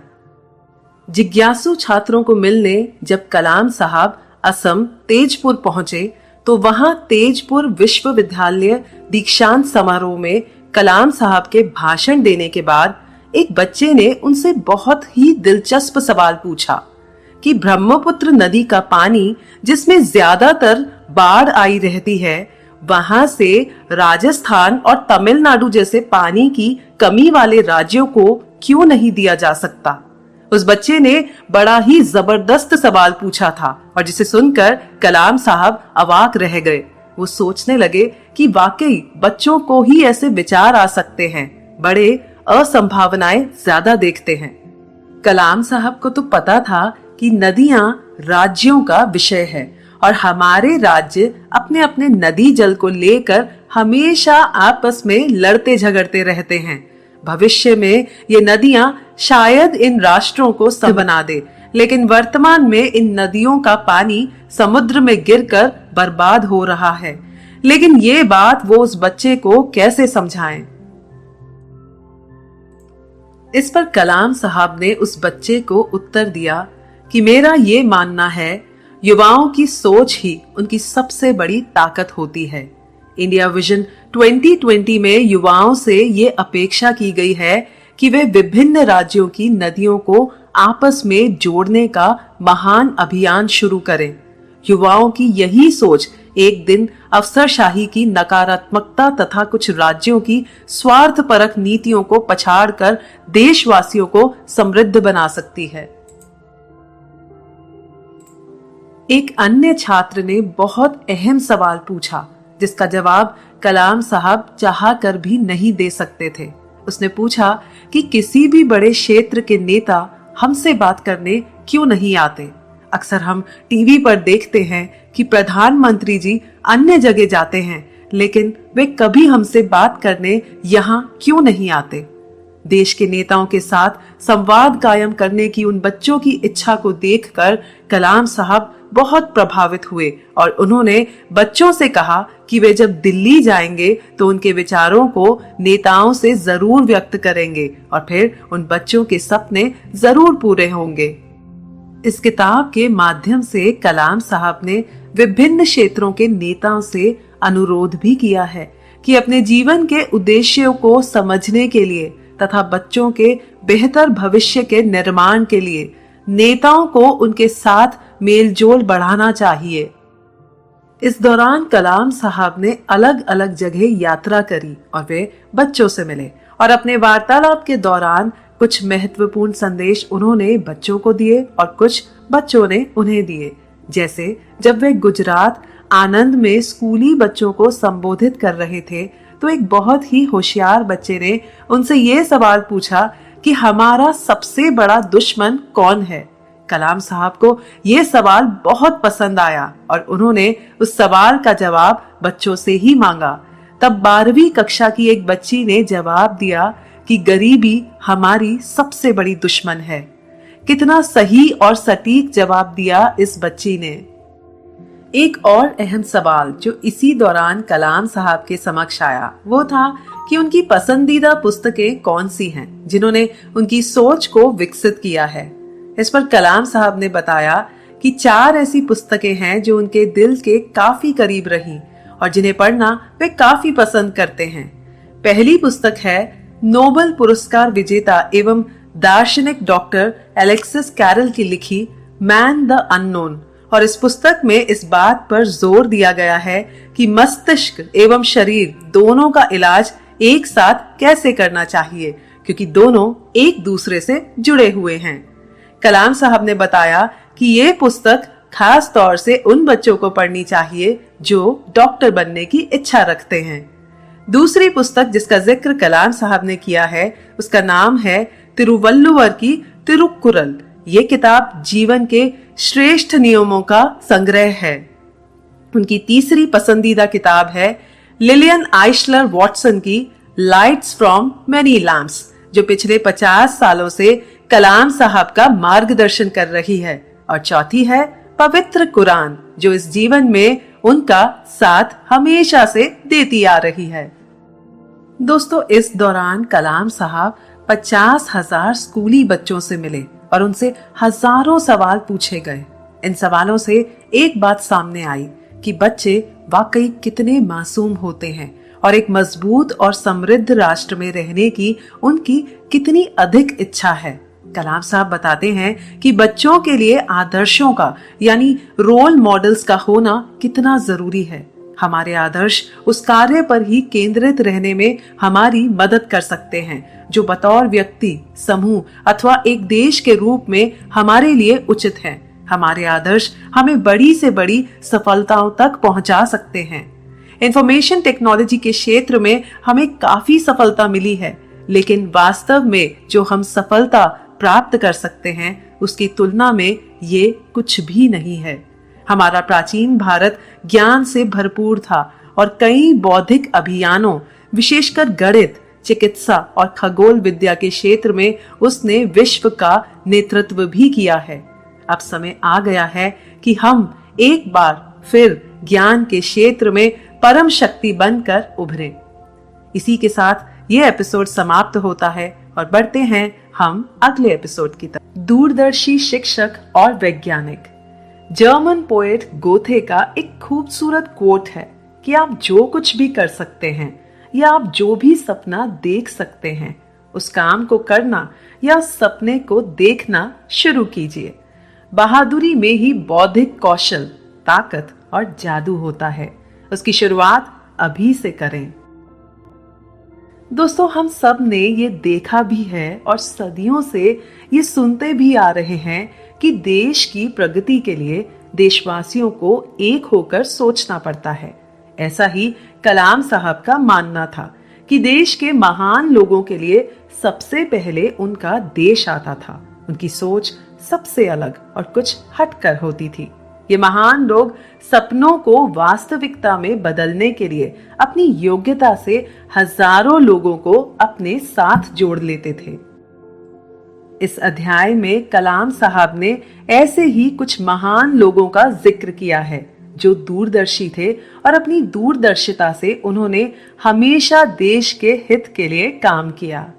जिज्ञासु छात्रों को मिलने जब कलाम साहब असम तेजपुर पहुंचे तो वहां तेजपुर विश्वविद्यालय दीक्षांत समारोह में कलाम साहब के भाषण देने के बाद एक बच्चे ने उनसे बहुत ही दिलचस्प सवाल पूछा कि ब्रह्मपुत्र नदी का पानी, जिसमें ज्यादातर बाढ़ आई रहती है, वहां से राजस्थान और तमिलनाडु जैसे पानी की कमी वाले राज्यों को क्यों नहीं दिया जा सकता? उस बच्चे ने बड़ा ही जबरदस्त सवाल पूछा था और जिसे सुनकर कलाम साहब अवाक रह गए। वो सोचने लगे कि वाकई बच्चों को ही ऐसे विचार आ सकते हैं, बड़े असंभावनाएं ज्यादा देखते हैं। कलाम साहब को तो पता था कि नदियां राज्यों का विषय है और हमारे राज्य अपने अपने नदी जल को लेकर हमेशा आपस में लड़ते झगड़ते रहते हैं। भविष्य में ये नदियां शायद इन राष्ट्रों को बना दे, लेकिन वर्तमान में इन नदियों का पानी समुद्र में गिरकर बर्बाद हो रहा है। लेकिन ये बात वो उस बच्चे को कैसे समझाएं? इस पर कलाम साहब ने उस बच्चे को उत्तर दिया कि मेरा ये मानना है, युवाओं की सोच ही उनकी सबसे बड़ी ताकत होती है। इंडिया विजन 2020 में युवाओं से ये अपेक्षा की गई है कि वे विभिन्न राज्यों की नदियों को आपस में जोड़ने का महान अभियान शुरू करें। युवाओं की यही सोच एक दिन अफसरशाही की नकारात्मकता तथा कुछ राज्यों की स्वार्थपरक नीतियों को पछाड़कर देशवासियों को समृद्ध बना सकती है। एक अन्य छात्र ने बहुत अहम सवाल पूछा, जिसका जवाब कलाम साहब चाह कर भी नहीं दे सकते थे। उसने पूछा कि किसी भी बड़े क्षेत्र के नेता हमसे बात करने क्यों नहीं आते। अक्सर हम टीवी पर देखते हैं कि प्रधानमंत्री जी अन्य जगह जाते हैं, लेकिन वे कभी हमसे बात करने यहाँ क्यों नहीं आते। देश के नेताओं के साथ संवाद कायम करने की उन बच्चों की इच्छा को देखकर कलाम साहब बहुत प्रभावित हुए और उन्होंने बच्चों से कहा कि वे जब दिल्ली जाएंगे तो उनके विचारों को नेताओं से जरूर व्यक्त करेंगे और फिर उन बच्चों के सपने जरूर पूरे होंगे। इस किताब के माध्यम से कलाम साहब ने विभिन्न क्षेत्रों के नेताओं से अनुरोध भी किया है कि अपने जीवन के उद्देश्यों को समझने के लिए तथा बच्चों के बेहतर भविष्य के निर्माण के लिए नेताओं को उनके साथ मेलजोल बढ़ाना चाहिए। इस दौरान कलाम साहब ने अलग अलग जगह यात्रा करी और वे बच्चों से मिले और अपने वार्तालाप के दौरान कुछ महत्वपूर्ण संदेश उन्होंने बच्चों को दिए और कुछ बच्चों ने उन्हें दिए। जैसे जब वे गुजरात आनंद में स्कूली बच्चों को संबोधित कर रहे थे तो एक बहुत ही होशियार बच्चे ने उनसे ये सवाल पूछा कि हमारा सबसे बड़ा दुश्मन कौन है। कलाम साहब को ये सवाल बहुत पसंद आया और उन्होंने उस सवाल का जवाब बच्चों से ही मांगा। तब 12वीं कक्षा की एक बच्ची ने जवाब दिया कि गरीबी हमारी सबसे बड़ी दुश्मन है। कितना सही और सटीक जवाब दिया इस बच्ची ने। एक और अहम सवाल जो इसी दौरान कलाम साहब के समक्ष आया वो था कि उनकी पसंदीदा पुस्तकें कौन सी हैं जिन्होंने उनकी सोच को विकसित किया है। इस पर कलाम साहब ने बताया कि 4 ऐसी पुस्तकें हैं जो उनके दिल के काफी करीब रही और जिन्हें पढ़ना वे काफी पसंद करते हैं। पहली पुस्तक है नोबेल पुरस्कार विजेता एवं दार्शनिक डॉक्टर एलेक्सिस कैरल की लिखी मैन द अननोन। और इस पुस्तक में इस बात पर जोर दिया गया है कि मस्तिष्क एवं शरीर दोनों का इलाज एक साथ कैसे करना चाहिए, क्योंकि दोनों एक दूसरे से जुड़े हुए हैं। कलाम साहब ने बताया कि ये पुस्तक खास तौर से उन बच्चों को पढ़नी चाहिए जो डॉक्टर बनने की इच्छा रखते हैं। दूसरी पुस्तक जिसका जिक्र कलाम साहब ने किया है उसका नाम है तिरुवल्लुवर की तिरुक्कुरल। ये किताब जीवन के श्रेष्ठ नियमों का संग्रह है। उनकी तीसरी पसंदीदा किताब है लिलियन आइशलर वॉटसन की लाइट्स फ्रॉम मैनी लैम्प्स, जो पिछले 50 सालों से कलाम साहब का मार्गदर्शन कर रही है। और चौथी है पवित्र कुरान, जो इस जीवन में उनका साथ हमेशा से देती आ रही है। दोस्तों, इस दौरान कलाम साहब 50,000 स्कूली बच्चों से मिले और उनसे हजारों सवाल पूछे गए। इन सवालों से एक बात सामने आई कि बच्चे वाकई कितने मासूम होते हैं और एक मजबूत और समृद्ध राष्ट्र में रहने की उनकी कितनी अधिक इच्छा है। कलाम साहब बताते हैं कि बच्चों के लिए आदर्शों का यानी रोल मॉडल्स का होना कितना जरूरी है। हमारे आदर्श उस कार्य पर ही केंद्रित रहने में हमारी मदद कर सकते हैं जो बतौर व्यक्ति, समूह अथवा एक देश के रूप में हमारे लिए उचित है। हमारे आदर्श हमें बड़ी से बड़ी सफलताओं तक पहुंचा सकते हैं। इंफॉर्मेशन टेक्नोलॉजी के क्षेत्र में हमें काफी सफलता मिली है, लेकिन वास्तव में जो हम सफलता प्राप्त कर सकते हैं उसकी तुलना में ये कुछ भी नहीं है। हमारा प्राचीन भारत ज्ञान से भरपूर था और कई बौद्धिक अभियानों, विशेषकर गणित, चिकित्सा और खगोल विद्या के क्षेत्र में उसने विश्व का नेतृत्व भी किया है। अब समय आ गया है कि हम एक बार फिर ज्ञान के क्षेत्र में परम शक्ति बनकर उभरें। इसी के साथ ये एपिसोड समाप्त होता है और बढ़ते हैं हम अगले एपिसोड की तरफ। दूरदर्शी शिक्षक और वैज्ञानिक। जर्मन पोएट गोथे का एक खूबसूरत कोट है कि आप जो कुछ भी कर सकते हैं या आप जो भी सपना देख सकते हैं उस काम को करना या सपने को देखना शुरू कीजिए। बहादुरी में ही बौद्धिक कौशल, ताकत और जादू होता है। उसकी शुरुआत अभी से करें। दोस्तों, हम सब ने ये देखा भी है और सदियों से ये सुनते भी आ रहे हैं कि देश की प्रगति के लिए देशवासियों को एक होकर सोचना पड़ता है। ऐसा ही कलाम साहब का मानना था कि देश के महान लोगों के लिए सबसे पहले उनका देश आता था। उनकी सोच सबसे अलग और कुछ हटकर होती थी। ये महान लोग सपनों को वास्तविकता में बदलने के लिए अपनी योग्यता से हजारों लोगों को अपने साथ जोड़ लेते थे। इस अध्याय में कलाम साहब ने ऐसे ही कुछ महान लोगों का जिक्र किया है जो दूरदर्शी थे और अपनी दूरदर्शिता से उन्होंने हमेशा देश के हित के लिए काम किया।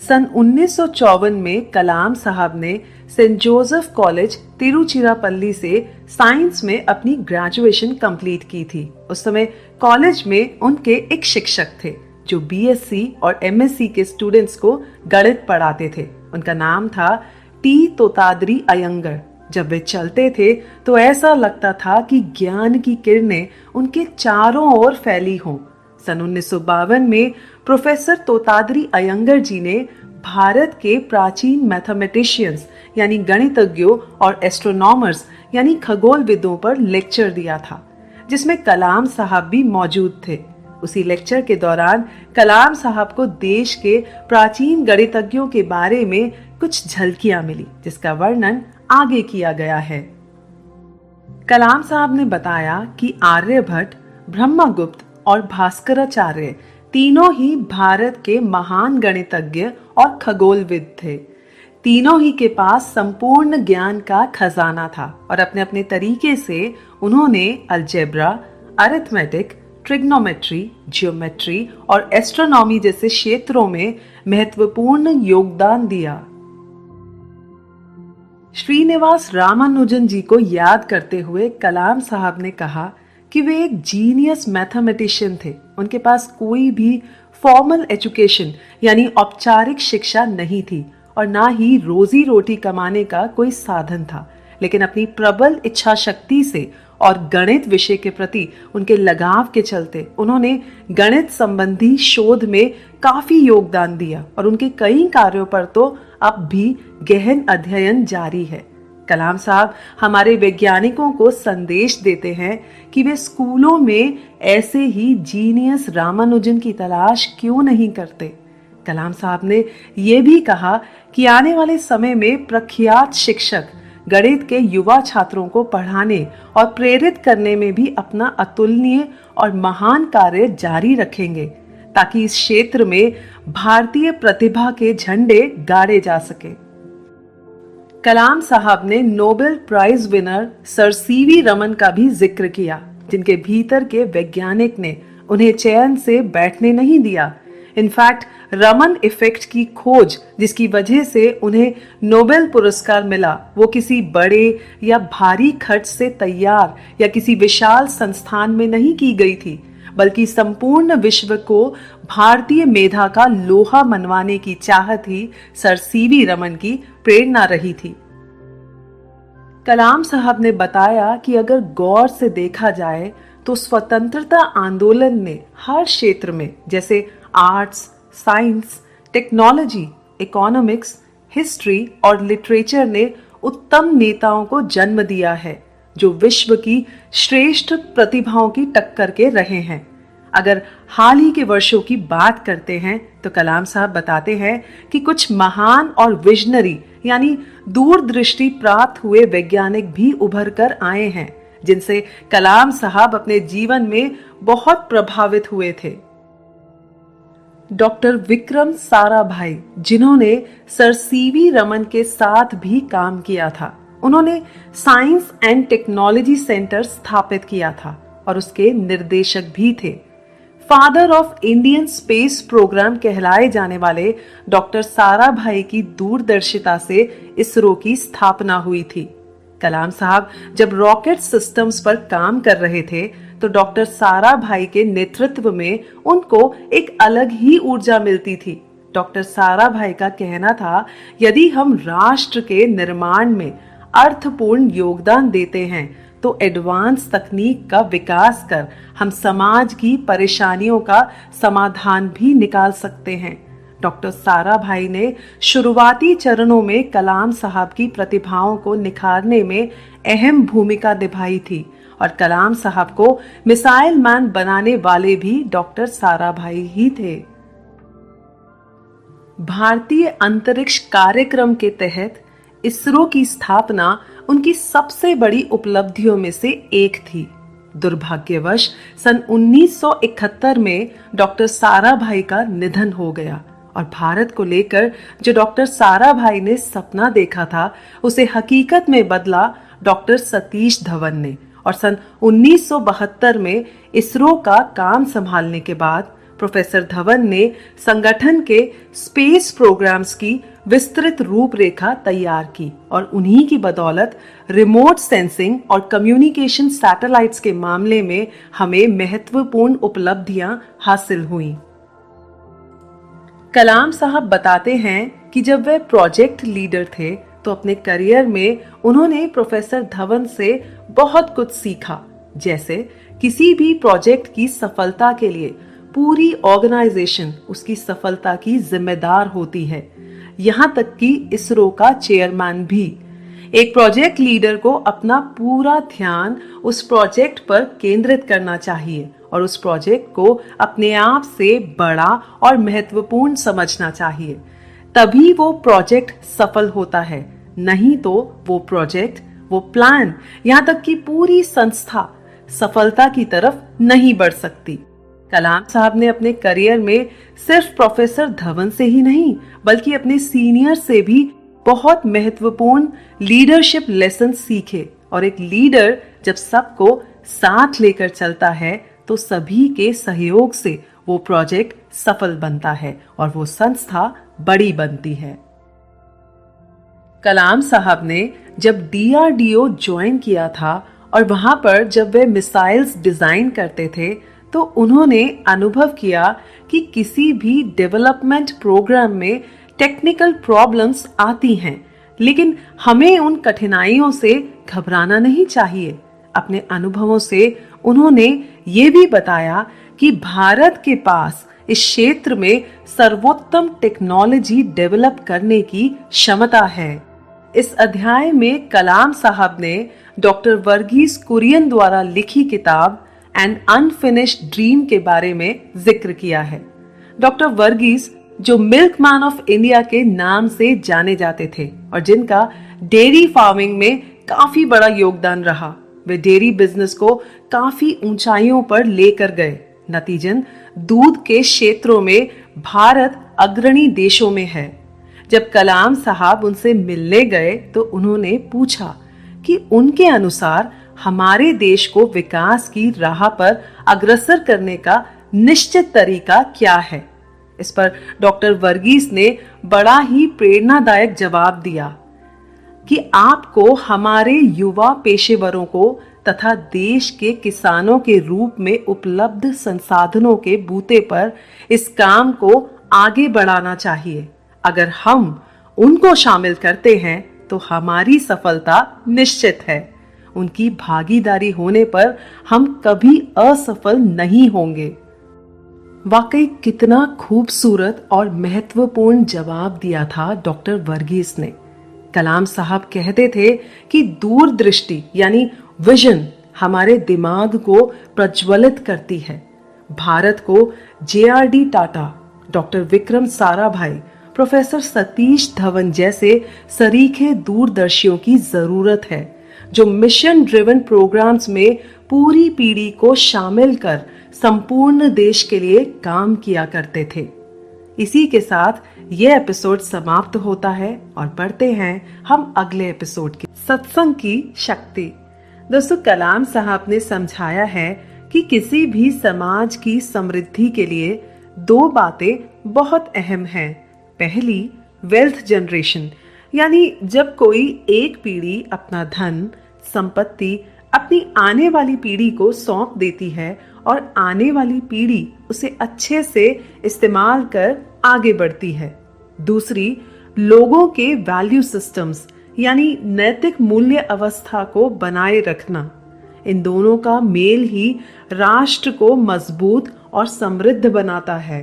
सन 1954 में कलाम साहब ने सेंट जोसेफ कॉलेज तिरुचिरापल्ली से साइंस में अपनी ग्रेजुएशन कंप्लीट की थी। उस समय कॉलेज में उनके एक शिक्षक थे जो बीएससी और एमएससी के स्टूडेंट्स को गणित पढ़ाते थे। उनका नाम था टी तोतादरी अयंगर। जब वे चलते थे तो ऐसा लगता था कि ज्ञान की किरणें उनके चारों ओर फैली हों। सन 1952 में प्रोफेसर तोतादरी अयंगर जी ने भारत के प्राचीन मैथमेटिशियंस यानी गणितज्ञों और एस्ट्रोनॉमर्स यानी खगोलविदों पर लेक्चर दिया था, जिसमें कलाम साहब भी मौजूद थे। उसी लेक्चर के दौरान कलाम साहब को देश के प्राचीन गणितज्ञों के बारे में कुछ झलकियां मिली, जिसका वर्णन आगे किया गया है। कलाम साहब ने बताया कि आर्यभट्ट, ब्रह्मगुप्त और भास्कराचार्य तीनों ही भारत के महान गणितज्ञ और खगोलविद थे। तीनों ही के पास संपूर्ण ज्ञान का खजाना था और अपने अपने तरीके से उन्होंने अलजेब्रा, अरिथमेटिक, ट्रिग्नोमेट्री, ज्योमेट्री और एस्ट्रोनॉमी जैसे क्षेत्रों में महत्वपूर्ण योगदान दिया। श्रीनिवास रामानुजन जी को याद करते हुए कलाम साहब ने कहा कि वे एक जीनियस मैथमेटिशियन थे। उनके पास कोई भी फॉर्मल एजुकेशन यानी औपचारिक शिक्षा नहीं थी और ना ही रोजी रोटी कमाने का कोई साधन था, लेकिन अपनी प्रबल इच्छा शक्ति से और गणित विषय के प्रति उनके लगाव के चलते उन्होंने गणित संबंधी शोध में काफी योगदान दिया और उनके कई कार्यों पर तो अब भी गहन अध्ययन जारी है। कलाम साहब हमारे वैज्ञानिकों को संदेश देते हैं कि वे स्कूलों में ऐसे ही जीनियस रामानुजन की तलाश क्यों नहीं करते। कलाम साहब ने यह भी कहा कि आने वाले समय में प्रख्यात शिक्षक गणित के युवा छात्रों को पढ़ाने और प्रेरित करने में भी अपना अतुलनीय और महान कार्य जारी रखेंगे, ताकि इस क्षेत्र में भारतीय प्रतिभा के झंडे गाड़े जा सके। कलाम साहब ने Nobel prize winner sir CV Raman का भी जिक्र किया, जिनके भीतर के वैज्ञानिक ने उन्हें चैन से बैठने नहीं दिया। इनफैक्ट रमन इफेक्ट की खोज, जिसकी वजह से उन्हें नोबेल पुरस्कार मिला, वो किसी बड़े या भारी खर्च से तैयार या किसी विशाल संस्थान में नहीं की गई थी, बल्कि संपूर्ण विश्व को भारतीय मेधा का लोहा मनवाने की चाहत ही सर सीवी रमन की प्रेरणा रही थी। कलाम साहब ने बताया कि अगर गौर से देखा जाए तो स्वतंत्रता आंदोलन ने हर क्षेत्र में, जैसे arts, science, technology, economics, history और लिटरेचर ने उत्तम नेताओं को जन्म दिया है, जो विश्व की श्रेष्ठ प्रतिभाओं की टक्कर के रहे हैं। अगर हाल ही के वर्षों की बात करते हैं तो कलाम साहब बताते हैं कि कुछ महान और विजनरी यानी दूरदृष्टि प्राप्त हुए वैज्ञानिक भी उभर कर आए हैं, जिनसे कलाम साहब अपने जीवन में बहुत प्रभावित हुए थे। डॉक्टर विक्रम साराभाई, जिन्होंने सर सीवी रमन के साथ भी काम किया था, उन्होंने साइंस एंड टेक्नोलॉजी सेंटर स्थापित किया था और उसके निर्देशक भी थे। Father of Indian space programme कहलाए जाने वाले डॉक्टर साराभाई की दूरदर्शिता से इसरो की स्थापना हुई थी। कलाम साहब जब रॉकेट सिस्टम्स पर काम कर रहे थे तो डॉक्टर साराभाई के नेतृत्व में उनको एक अलग ही ऊर्जा मिलती थी। डॉक्टर साराभाई का कहना था, यदि हम राष्ट्र के निर्माण में अर्थपूर्ण योगदान देते हैं तो एडवांस तकनीक का विकास कर हम समाज की परेशानियों का समाधान भी निकाल सकते हैं। डॉक्टर साराभाई ने शुरुआती चरणों में कलाम साहब की प्रतिभाओं को निखारने में अहम भूमिका निभाई थी और कलाम साहब को मिसाइल मैन बनाने वाले भी डॉक्टर साराभाई ही थे। भारतीय अंतरिक्ष कार्यक्रम के तहत इसरो की स्थापना उनकी सबसे बड़ी उपलब्धियों में से एक थी। दुर्भाग्यवश सन 1971 में डॉक्टर साराभाई का निधन हो गया और भारत को लेकर जो डॉक्टर साराभाई ने सपना देखा था उसे हकीकत में बदला डॉक्टर सतीश धवन ने। और सन 1972 में इसरो का काम संभालने के बाद प्रोफेसर धवन ने संगठन के स्पेस प्रोग्राम्स की विस्तृत रूपरेखा तैयार की और उन्हीं की बदौलत रिमोट सेंसिंग और कम्युनिकेशन सैटेलाइट्स के मामले में हमें महत्वपूर्ण उपलब्धियां हासिल हुई। कलाम साहब बताते हैं कि जब वे प्रोजेक्ट लीडर थे तो अपने करियर में उन्होंने प्रोफेसर धवन से बहुत कुछ सीखा। जैसे किसी भी प्रोजेक्ट की सफलता के लिए पूरी ऑर्गेनाइजेशन उसकी सफलता की जिम्मेदार होती है, यहाँ तक कि इसरो का चेयरमैन भी। एक प्रोजेक्ट लीडर को अपना पूरा ध्यान उस प्रोजेक्ट पर केंद्रित करना चाहिए और उस प्रोजेक्ट को अपने आप से बड़ा और महत्वपूर्ण समझना चाहिए, तभी वो प्रोजेक्ट सफल होता है। नहीं तो वो प्रोजेक्ट, वो प्लान, यहाँ तक कि पूरी संस्था सफलता की तरफ नहीं बढ़ सकती। कलाम साहब ने अपने करियर में सिर्फ प्रोफेसर धवन से ही नहीं बल्कि अपने सीनियर से भी बहुत महत्वपूर्ण लीडरशिप लेसन सीखे। और एक लीडर जब सबको साथ लेकर चलता है तो सभी के सहयोग से वो प्रोजेक्ट सफल बनता है और वो संस्था बड़ी बनती है। कलाम साहब ने जब DRDO ज्वाइन किया था और वहां पर जब वे मिसाइल्स डिजाइन करते थे तो उन्होंने अनुभव किया कि किसी भी डेवलपमेंट प्रोग्राम में टेक्निकल प्रॉब्लम्स आती हैं, लेकिन हमें उन कठिनाइयों से घबराना नहीं चाहिए। अपने अनुभवों से उन्होंने ये भी बताया कि भारत के पास इस क्षेत्र में सर्वोत्तम टेक्नोलॉजी डेवलप करने की क्षमता है। इस अध्याय में कलाम साहब ने डॉक्टर वर्गीस कुरियन द्वारा लिखी किताब एन अनफिनिश्ड ड्रीम के बारे में जिक्र किया है। डॉक्टर वर्गीस, जो मिल्कमैन ऑफ इंडिया के नाम से जाने जाते थे और जिनका डेयरी फार्मिंग में काफी बड़ा योगदान रहा, वे डेयरी बिजनेस को काफी ऊंचाइयों पर लेकर गए। नतीजन दूध के क्षेत्रों में भारत अग्रणी देशों में है। जब कलाम साहब उनसे मिलने गए तो उन्होंने पूछा कि उनके अनुसार हमारे देश को विकास की राह पर अग्रसर करने का निश्चित तरीका क्या है। इस पर डॉक्टर वर्गीस ने बड़ा ही प्रेरणादायक जवाब दिया कि आपको हमारे युवा पेशेवरों को तथा देश के किसानों के रूप में उपलब्ध संसाधनों के बूते पर इस काम को आगे बढ़ाना चाहिए। अगर हम उनको शामिल करते हैं तो हमारी सफलता निश्चित है। उनकी भागीदारी होने पर हम कभी असफल नहीं होंगे। वाकई कितना खूबसूरत और महत्वपूर्ण जवाब दिया था डॉक्टर वर्गीस ने। कलाम साहब कहते थे कि दूरदृष्टि यानी विजन हमारे दिमाग को प्रज्वलित करती है। भारत को JRD Tata, doctor Vikram Sarabhai, professor Satish Dhawan जैसे सरीखे दूरदर्शियों की जरूरत है जो मिशन ड्रिवन प्रोग्राम्स में पूरी पीढ़ी को शामिल कर संपूर्ण देश के लिए काम किया करते थे। इसी के साथ ये एपिसोड समाप्त होता है और बढ़ते हैं हम अगले एपिसोड की सत्संग की शक्ति। दोस्तों, कलाम साहब ने समझाया है कि किसी भी समाज की समृद्धि के लिए दो बातें बहुत अहम हैं। पहली, वेल्थ जनरेशन, यानी जब कोई एक पीढ़ी अपना धन संपत्ति अपनी आने वाली पीढ़ी को सौंप देती है और आने वाली पीढ़ी उसे अच्छे से इस्तेमाल कर आगे बढ़ती है। दूसरी, लोगों के वैल्यू सिस्टम्स यानी नैतिक मूल्य अवस्था को बनाए रखना। इन दोनों का मेल ही राष्ट्र को मजबूत और समृद्ध बनाता है।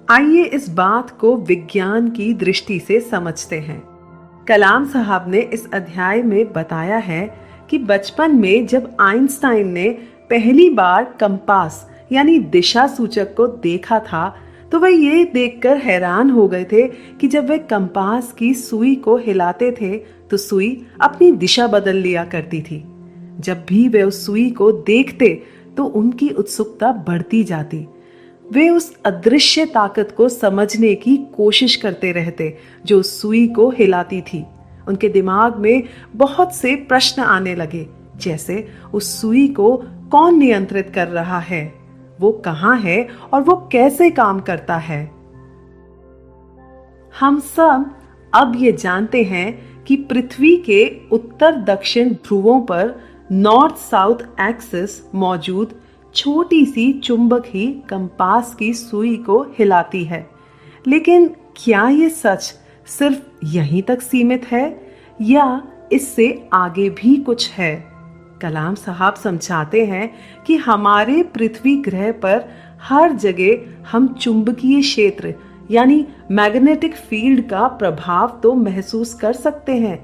आइए इस बात को विज्ञान की दृष्टि से समझते हैं। कलाम साहब ने इस अध्याय में बताया है कि बचपन में जब आइंस्टाइन ने पहली बार कंपास यानी दिशा सूचक को देखा था, तो वह ये देखकर हैरान हो गए थे कि जब वे कंपास की सुई को हिलाते थे तो सुई अपनी दिशा बदल लिया करती थी। जब भी वे उस सुई को देखते तो उनकी उत्सुकता बढ़ती जाती। वे उस अदृश्य ताकत को समझने की कोशिश करते रहते जो उस सुई को हिलाती थी। उनके दिमाग में बहुत से प्रश्न आने लगे, जैसे उस सुई को कौन नियंत्रित कर रहा है, वो कहाँ है और वो कैसे काम करता है। हम सब अब ये जानते हैं कि पृथ्वी के उत्तर दक्षिण ध्रुवों पर नॉर्थ साउथ एक्सिस मौजूद छोटी सी चुंबक ही कंपास की सुई को हिलाती है। लेकिन क्या ये सच सिर्फ यहीं तक सीमित है या इससे आगे भी कुछ है? कलाम साहब समझाते हैं कि हमारे पृथ्वी ग्रह पर हर जगह हम चुंबकीय क्षेत्र यानी मैग्नेटिक फील्ड का प्रभाव तो महसूस कर सकते हैं,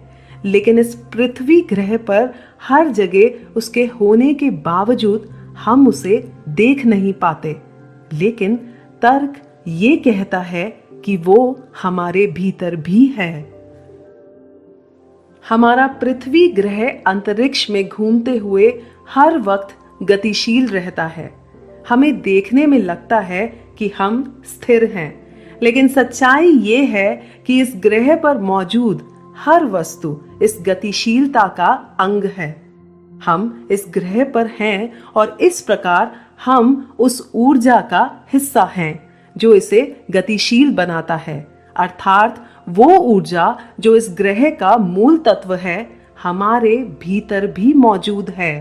लेकिन इस पृथ्वी ग्रह पर हर जगह उसके होने के बावजूद हम उसे देख नहीं पाते। लेकिन तर्क ये कहता है कि वो हमारे भीतर भी है। हमारा पृथ्वी ग्रह अंतरिक्ष में घूमते हुए हर वक्त गतिशील रहता है। हमें देखने में लगता है कि हम स्थिर हैं, लेकिन सच्चाई ये है कि इस ग्रह पर मौजूद हर वस्तु इस गतिशीलता का अंग है। हम इस ग्रह पर हैं और इस प्रकार हम उस ऊर्जा का हिस्सा हैं जो इसे गतिशील बनाता है, अर्थात वो ऊर्जा जो इस ग्रह का मूल तत्व है हमारे भीतर भी मौजूद है।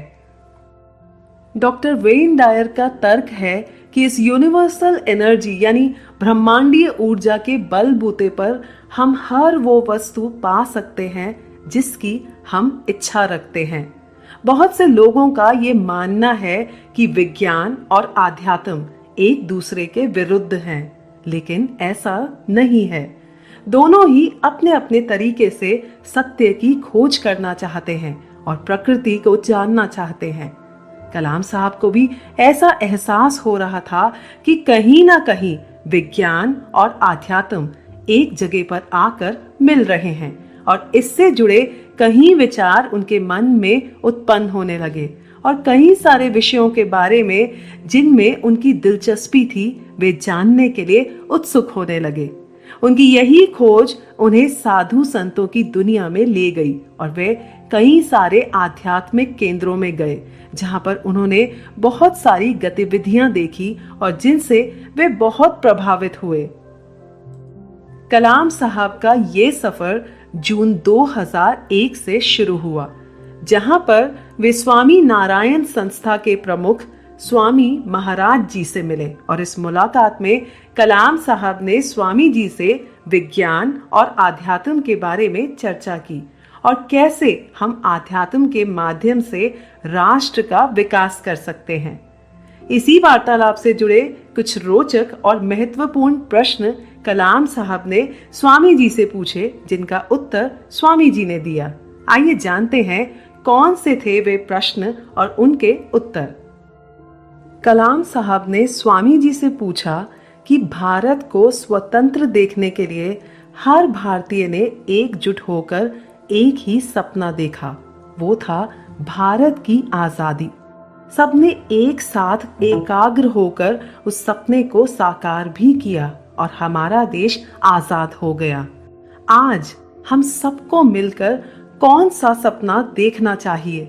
डॉक्टर वेन डायर का तर्क है कि इस यूनिवर्सल एनर्जी यानी ब्रह्मांडीय ऊर्जा के बलबूते पर हम हर वो वस्तु पा सकते हैं जिसकी हम इच्छा रखते हैं। बहुत से लोगों का ये मानना है कि विज्ञान और आध्यात्म एक दूसरे के विरुद्ध हैं, लेकिन ऐसा नहीं है। दोनों ही अपने अपने तरीके से सत्य की खोज करना चाहते हैं और प्रकृति को जानना चाहते हैं। कलाम साहब को भी ऐसा एहसास हो रहा था कि कहीं ना कहीं विज्ञान और आध्यात्म एक जगह पर आकर मिल रहे हैं और इससे जुड़े कई विचार उनके मन में उत्पन्न होने लगे और कई सारे विषयों के बारे में जिनमें उनकी दिलचस्पी थी वे जानने के लिए उत्सुक होने लगे। उनकी यही खोज उन्हें साधु संतों की दुनिया में ले गई और वे कई सारे आध्यात्मिक केंद्रों में गए जहां पर उन्होंने बहुत सारी गतिविधियां देखी और जिनसे वे बहुत प्रभावित हुए। कलाम साहब का ये सफर जून 2001 से शुरू हुआ, जहां पर वे स्वामी नारायण संस्था के प्रमुख स्वामी महाराज जी से मिले और इस मुलाकात में कलाम साहब ने स्वामी जी से विज्ञान और आध्यात्म के बारे में चर्चा की और कैसे हम आध्यात्म के माध्यम से राष्ट्र का विकास कर सकते हैं। इसी वार्तालाप से जुड़े कुछ रोचक और महत्वपूर्ण प्रश्न कलाम साहब ने स्वामी जी से पूछे, जिनका उत्तर स्वामी जी ने दिया। आइए जानते हैं कौन से थे वे प्रश्न और उनके उत्तर। कलाम साहब ने स्वामी जी से पूछा कि भारत को स्वतंत्र देखने के लिए हर भारतीय ने एकजुट होकर एक ही सपना देखा, वो था भारत की आजादी। सबने एक साथ एकाग्र होकर उस सपने को साकार भी किया और हमारा देश आजाद हो गया। आज हम सबको मिलकर कौन सा सपना देखना चाहिए?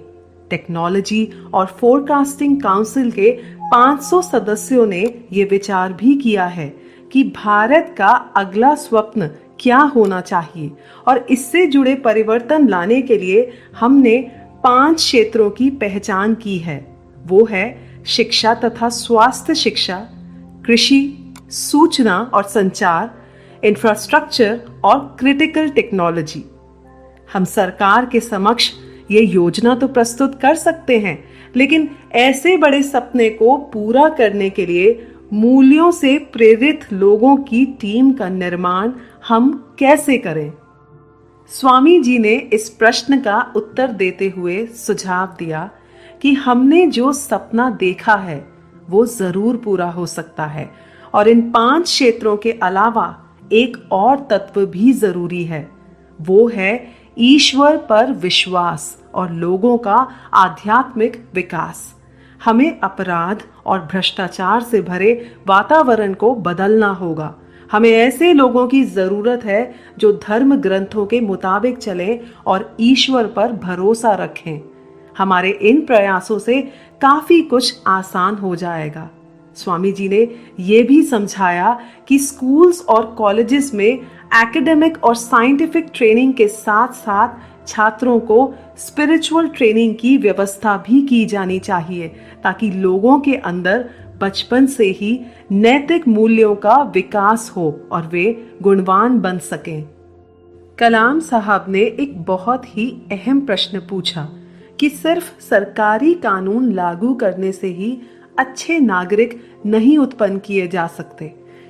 टेक्नोलॉजी और फोरकास्टिंग काउंसिल के 500 सदस्यों ने ये विचार भी किया है कि भारत का अगला स्वप्न क्या होना चाहिए और इससे जुड़े परिवर्तन लाने के लिए हमने 5 क्षेत्रों की पहचान की है। वो है शिक्षा तथा स्वास्थ्य शिक्षा, कृषि, सूचना और संचार, इंफ्रास्ट्रक्चर और क्रिटिकल टेक्नोलॉजी। हम सरकार के समक्ष ये योजना तो प्रस्तुत कर सकते हैं, लेकिन ऐसे बड़े सपने को पूरा करने के लिए मूल्यों से प्रेरित लोगों की टीम का निर्माण हम कैसे करें? स्वामी जी ने इस प्रश्न का उत्तर देते हुए सुझाव दिया कि हमने जो सपना देखा है वो जरूर पूरा हो सकता है, और इन 5 क्षेत्रों के अलावा एक और तत्व भी जरूरी है। वो है ईश्वर पर विश्वास और लोगों का आध्यात्मिक विकास। हमें अपराध और भ्रष्टाचार से भरे वातावरण को बदलना होगा। हमें ऐसे लोगों की जरूरत है जो धर्म ग्रंथों के मुताबिक चलें और ईश्वर पर भरोसा रखें। हमारे इन प्रयासों से काफी कुछ आसान हो जाएगा। स्वामी जी ने यह भी समझाया कि स्कूल्स और कॉलेजेस में एकेडमिक और साइंटिफिक ट्रेनिंग के साथ साथ छात्रों को स्पिरिचुअल ट्रेनिंग की व्यवस्था भी की जानी चाहिए, ताकि लोगों के अंदर बचपन से ही नैतिक मूल्यों का विकास हो और वे गुणवान बन सकें। कलाम साहब ने एक बहुत ही अहम प्रश्न पूछा कि सिर्फ सरकारी कानून लागू करने से ही अच्छे नागरिक नहीं उत्पन्न किए जा सकते।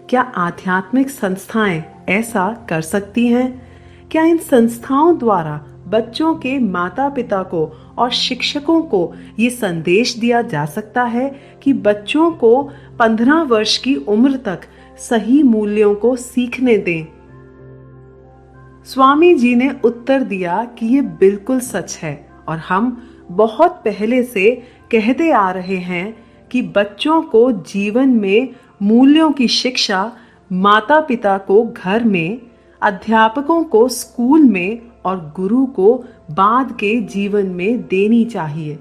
क्या आध्यात्मिक संस्थाएं ऐसा कर सकती हैं? क्या इन संस्थाओं द्वारा बच्चों के माता पिता को और शिक्षकों को ये संदेश दिया जा सकता है कि बच्चों को 15 वर्ष की उम्र तक सही मूल्यों को सीखने दें? स्वामी जी ने उत्तर दिया कि ये बिल्कुल सच है, और हम बहुत पहले से कहते आ रहे हैं कि बच्चों को जीवन में मूल्यों की शिक्षा माता पिता को घर में, अध्यापकों को स्कूल में और गुरु को बाद के जीवन में देनी चाहिए।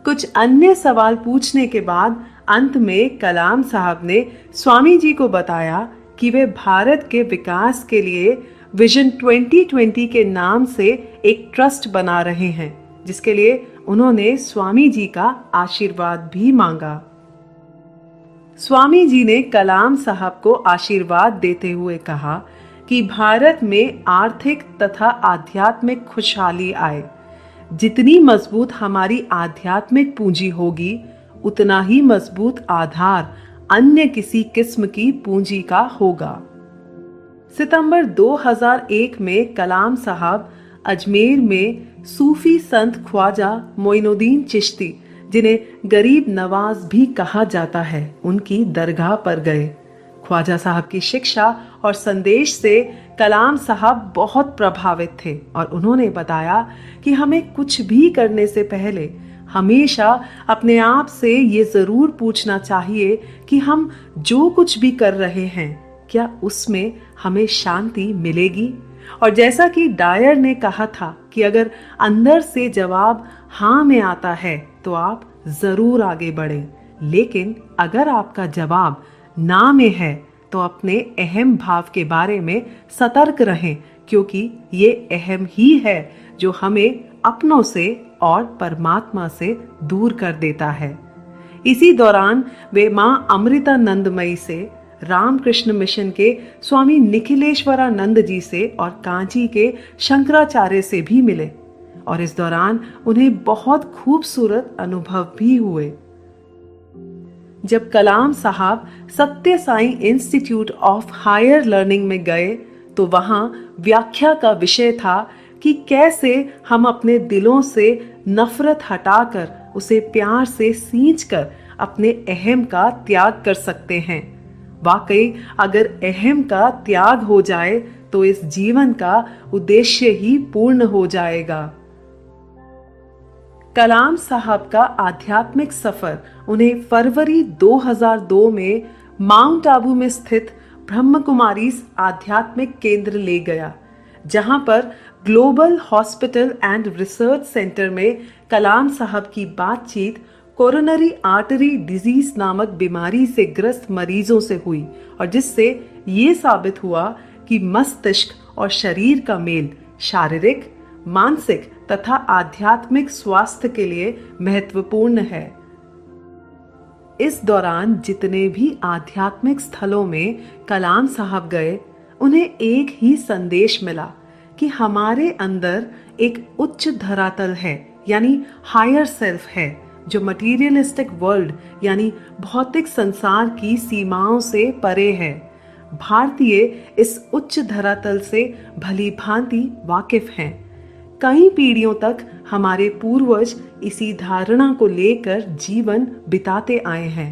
कुछ अन्य सवाल पूछने के बाद अंत में कलाम साहब ने स्वामी जी को बताया कि वे भारत के विकास के लिए विजन 2020 के नाम से एक ट्रस्ट बना रहे हैं, जिसके लिए उन्होंने स्वामी जी का आशीर्वाद भी मांगा। स्वामी जी ने कलाम साहब को आशीर्वाद देते हुए कहा कि भारत में आर्थिक तथा आध्यात्मिक खुशहाली आए। जितनी मजबूत हमारी आध्यात्मिक पूंजी होगी, उतना ही मजबूत आधार अन्य किसी किस्म की पूंजी का होगा। सितंबर 2001 में कलाम साहब अजमेर में सूफी संत ख्वाजा मोइनुद्दीन चिश्ती, जिन्हें गरीब नवाज भी कहा जाता है, उनकी दरगाह पर गए। ख्वाजा साहब की शिक्षा और संदेश से कलाम साहब बहुत प्रभावित थे, और उन्होंने बताया कि हमें कुछ भी करने से पहले हमेशा अपने आप से ये जरूर पूछना चाहिए कि हम जो कुछ भी कर रहे हैं, क्या उसमें हमें शांति मिलेगी? और जैसा कि डायर ने कहा था कि अगर अंदर से जवाब हाँ में आता है तो आप जरूर आगे बढ़ें, लेकिन अगर आपका जवाब ना में है तो अपने अहम भाव के बारे में सतर्क रहें, क्योंकि ये अहम ही है जो हमें अपनों से और परमात्मा से दूर कर देता है। इसी दौरान वे मां अमृतानंदमयी से, रामकृष्ण मिशन के स्वामी निखिलेश्वरानंद जी से और कांची के शंकराचार्य से भी मिले, और इस दौरान उन्हें बहुत खूबसूरत अनुभव भी हुए। जब कलाम साहब Sathya Sai institute of higher learning में गए तो वहां व्याख्या का विषय था कि कैसे हम अपने दिलों से नफरत हटाकर उसे प्यार से सींचकर अपने अहम का त्याग कर सकते हैं। वाकई अगर अहम का त्याग हो जाए तो इस जीवन का उद्देश्य ही पूर्ण हो जाएगा। कलाम साहब का आध्यात्मिक सफर उन्हें फरवरी 2002 में माउंट आबू में स्थित ब्रह्म कुमारीज आध्यात्मिक केंद्र ले गया, जहां पर global hospital and research centre में कलाम साहब की बातचीत कोरोनरी आर्टरी डिजीज नामक बीमारी से ग्रस्त मरीजों से हुई, और जिससे ये साबित हुआ कि मस्तिष्क और शरीर का मेल शारीरिक, मानसिक तथा आध्यात्मिक स्वास्थ्य के लिए महत्वपूर्ण है। इस दौरान जितने भी आध्यात्मिक स्थलों में कलाम साहब गए, उन्हें एक ही संदेश मिला कि हमारे अंदर एक उच्च धरातल है यानी हायर सेल्फ है, जो मटीरियलिस्टिक वर्ल्ड यानी भौतिक संसार की सीमाओं से परे है। भारतीय इस उच्च धरातल से भली भांति वाकिफ हैं। कई पीढ़ियों तक हमारे पूर्वज इसी धारणा को लेकर जीवन बिताते आए हैं,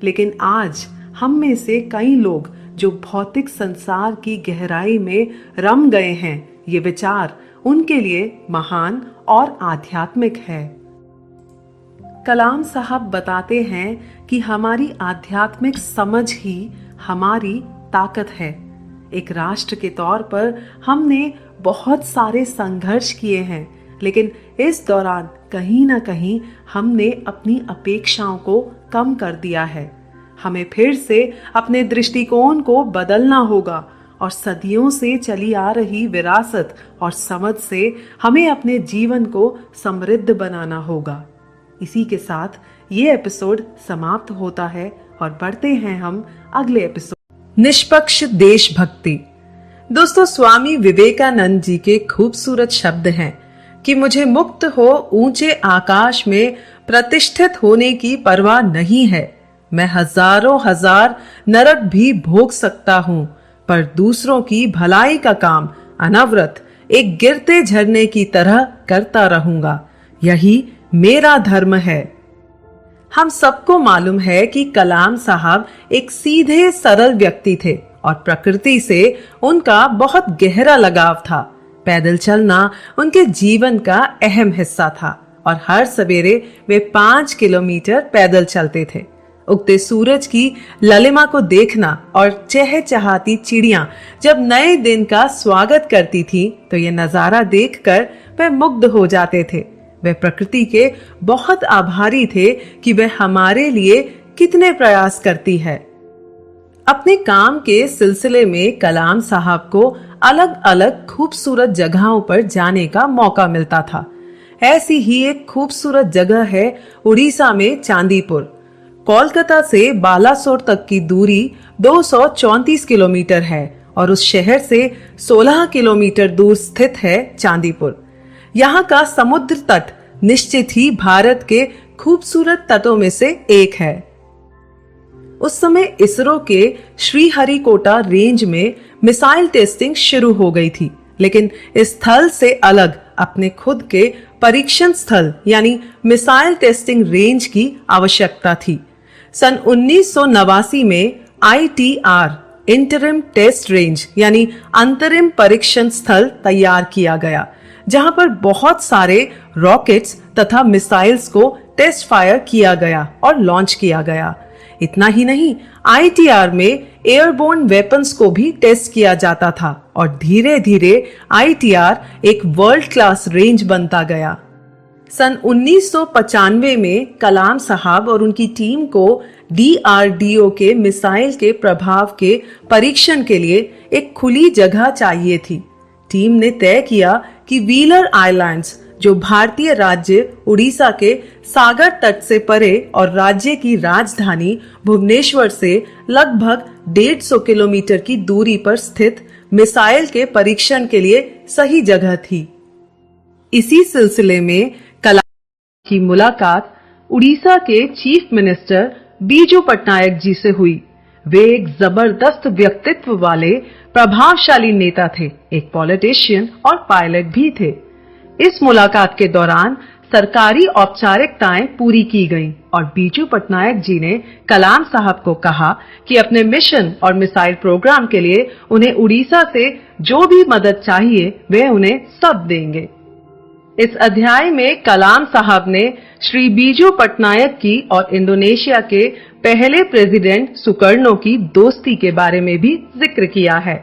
लेकिन आज हम में से कई लोग जो भौतिक संसार की गहराई में रम गए हैं, ये विचार उनके लिए महान और आध्यात्मिक है। कलाम साहब बताते हैं कि हमारी आध्यात्मिक समझ ही हमारी ताकत है। एक राष्ट्र के तौर पर हमने बहुत सारे संघर्ष किए हैं, लेकिन इस दौरान कहीं ना कहीं हमने अपनी अपेक्षाओं को कम कर दिया है। हमें फिर से अपने दृष्टिकोण को बदलना होगा और सदियों से चली आ रही विरासत और समझ से हमें अपने जीवन को समृद्ध बनाना होगा। इसी के साथ ये एपिसोड समाप्त होता है और बढ़ते हैं हम अगले एपिसोड, निष्पक्ष देशभक्ति। दोस्तों, स्वामी विवेकानंद जी के खूबसूरत शब्द हैं कि मुझे मुक्त हो ऊंचे आकाश में प्रतिष्ठित होने की परवाह नहीं है। मैं हजारों हजार नरक भी भोग सकता हूँ, पर दूसरों की भलाई का काम अनवरत एक गिरते झरने की तरह करता रहूंगा। यही मेरा धर्म है। हम सबको मालूम है कि कलाम साहब एक सीधे सरल व्यक्ति थे और प्रकृति से उनका बहुत गहरा लगाव था। पैदल चलना उनके जीवन का अहम हिस्सा था और हर सवेरे वे 5 किलोमीटर पैदल चलते थे। उगते सूरज की ललिमा को देखना और चहचहाती चिड़ियां जब नए दिन का स्वागत करती थी, तो ये नजारा देखकर वे मुग्ध हो जाते थे। वे प्रकृति के बहुत आभारी थे कि वे हमारे लिए कितने प्रयास करती है। अपने काम के सिलसिले में कलाम साहब को अलग अलग खूबसूरत जगहों पर जाने का मौका मिलता था। ऐसी ही एक खूबसूरत जगह है उड़ीसा में चांदीपुर। कोलकाता से बालासोर तक की दूरी 234 किलोमीटर है और उस शहर से 16 किलोमीटर दूर स्थित है चांदीपुर। यहाँ का समुद्र तट निश्चित ही भारत के खूबसूरत तटों में से एक है। उस समय इसरो के श्रीहरिकोटा रेंज में मिसाइल टेस्टिंग शुरू हो गई थी, लेकिन इस स्थल से अलग अपने खुद के परीक्षण स्थल यानी मिसाइल टेस्टिंग रेंज की आवश्यकता थी। सन 1989 में ITR इंटरिम टेस्ट रेंज यानी अंतरिम परीक्षण स्थल तैयार किया गया, जहां पर बहुत सारे रॉकेट्स तथा मिसाइल्स को टेस्ट फायर किया गया और लॉन्च किया गया। इतना ही नहीं, ITR में एयरबोर्न वेपन्स को भी टेस्ट किया जाता था और धीरे धीरे ITR एक वर्ल्ड क्लास रेंज बनता गया। सन 1995 में कलाम साहब और उनकी टीम को DRDO के मिसाइल के प्रभाव के परीक्षण के लिए एक खुली जगह चाहिए थी। टीम ने तय किया कि व्हीलर आइलैंड्स, जो भारतीय राज्य उड़ीसा के सागर तट से परे और राज्य की राजधानी भुवनेश्वर से लगभग 150 किलोमीटर की दूरी पर स्थित मिसाइल के परीक्षण के लिए सही जगह थी। इसी सिलसिले में कलाम की मुलाकात उड़ीसा के चीफ मिनिस्टर बीजू पटनायक जी से हुई। वे एक जबरदस्त व्यक्तित्व वाले प्रभावशाली नेता थे, एक पॉलिटिशियन और पायलट भी थे। इस मुलाकात के दौरान सरकारी औपचारिकताएं पूरी की गईं और बीजू पटनायक जी ने कलाम साहब को कहा कि अपने मिशन और मिसाइल प्रोग्राम के लिए उन्हें उड़ीसा से जो भी मदद चाहिए वे उन्हें सब देंगे। इस अध्याय में कलाम साहब ने श्री बीजू पटनायक की और इंडोनेशिया के पहले प्रेसिडेंट सुकर्णो की दोस्ती के बारे में भी जिक्र किया है।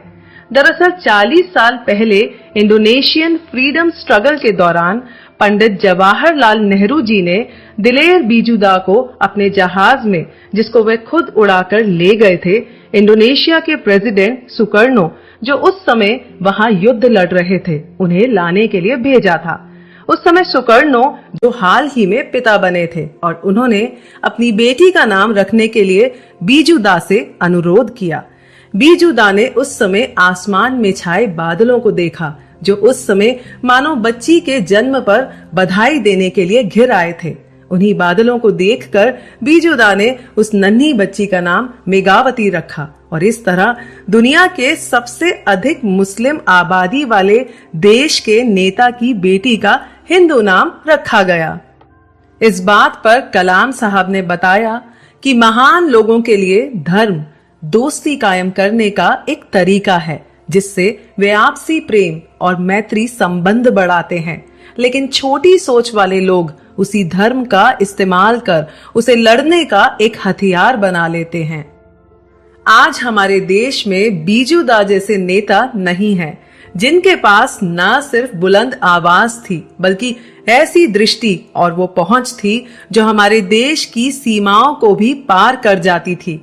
दरअसल 40 साल पहले इंडोनेशियन फ्रीडम स्ट्रगल के दौरान पंडित जवाहरलाल नेहरू जी ने दिलेर बीजूदा को अपने जहाज में, जिसको वे खुद उड़ाकर ले गए थे, इंडोनेशिया के प्रेसिडेंट सुकर्णो, जो उस समय वहां युद्ध लड़ रहे थे, उन्हें लाने के लिए भेजा था। उस समय सुकर्णो, जो हाल ही में पिता बने थे, और उन्होंने अपनी बेटी का नाम रखने के लिए बीजूदा से अनुरोध किया। बीजूदा ने उस समय आसमान में छाए बादलों को देखा, जो उस समय मानो बच्ची के जन्म पर बधाई देने के लिए घिर आए थे। उन्हीं बादलों को देखकर बीजूदा ने उस नन्ही बच्ची का नाम मेघावती रखा और इस तरह दुनिया के सबसे अधिक मुस्लिम आबादी वाले देश के नेता की बेटी का हिंदू नाम रखा गया। इस बात पर कलाम साहब ने बताया कि महान लोगों के लिए धर्म दोस्ती कायम करने का एक तरीका है, जिससे वे आपसी प्रेम और मैत्री संबंध बढ़ाते हैं, लेकिन छोटी सोच वाले लोग उसी धर्म का इस्तेमाल कर उसे लड़ने का एक हथियार बना लेते हैं। आज हमारे देश में बीजूदा जैसे नेता नहीं हैं, जिनके पास न सिर्फ बुलंद आवाज थी बल्कि ऐसी दृष्टि और वो पहुंच थी जो हमारे देश की सीमाओं को भी पार कर जाती थी।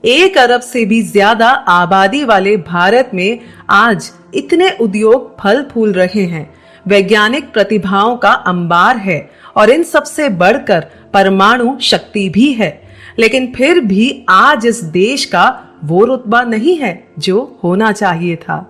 1 अरब से भी ज्यादा आबादी वाले भारत में आज इतने उद्योग फल फूल रहे हैं, वैज्ञानिक प्रतिभाओं का अंबार है और इन सबसे बढ़कर परमाणु शक्ति भी है, लेकिन फिर भी आज इस देश का वो रुतबा नहीं है जो होना चाहिए था।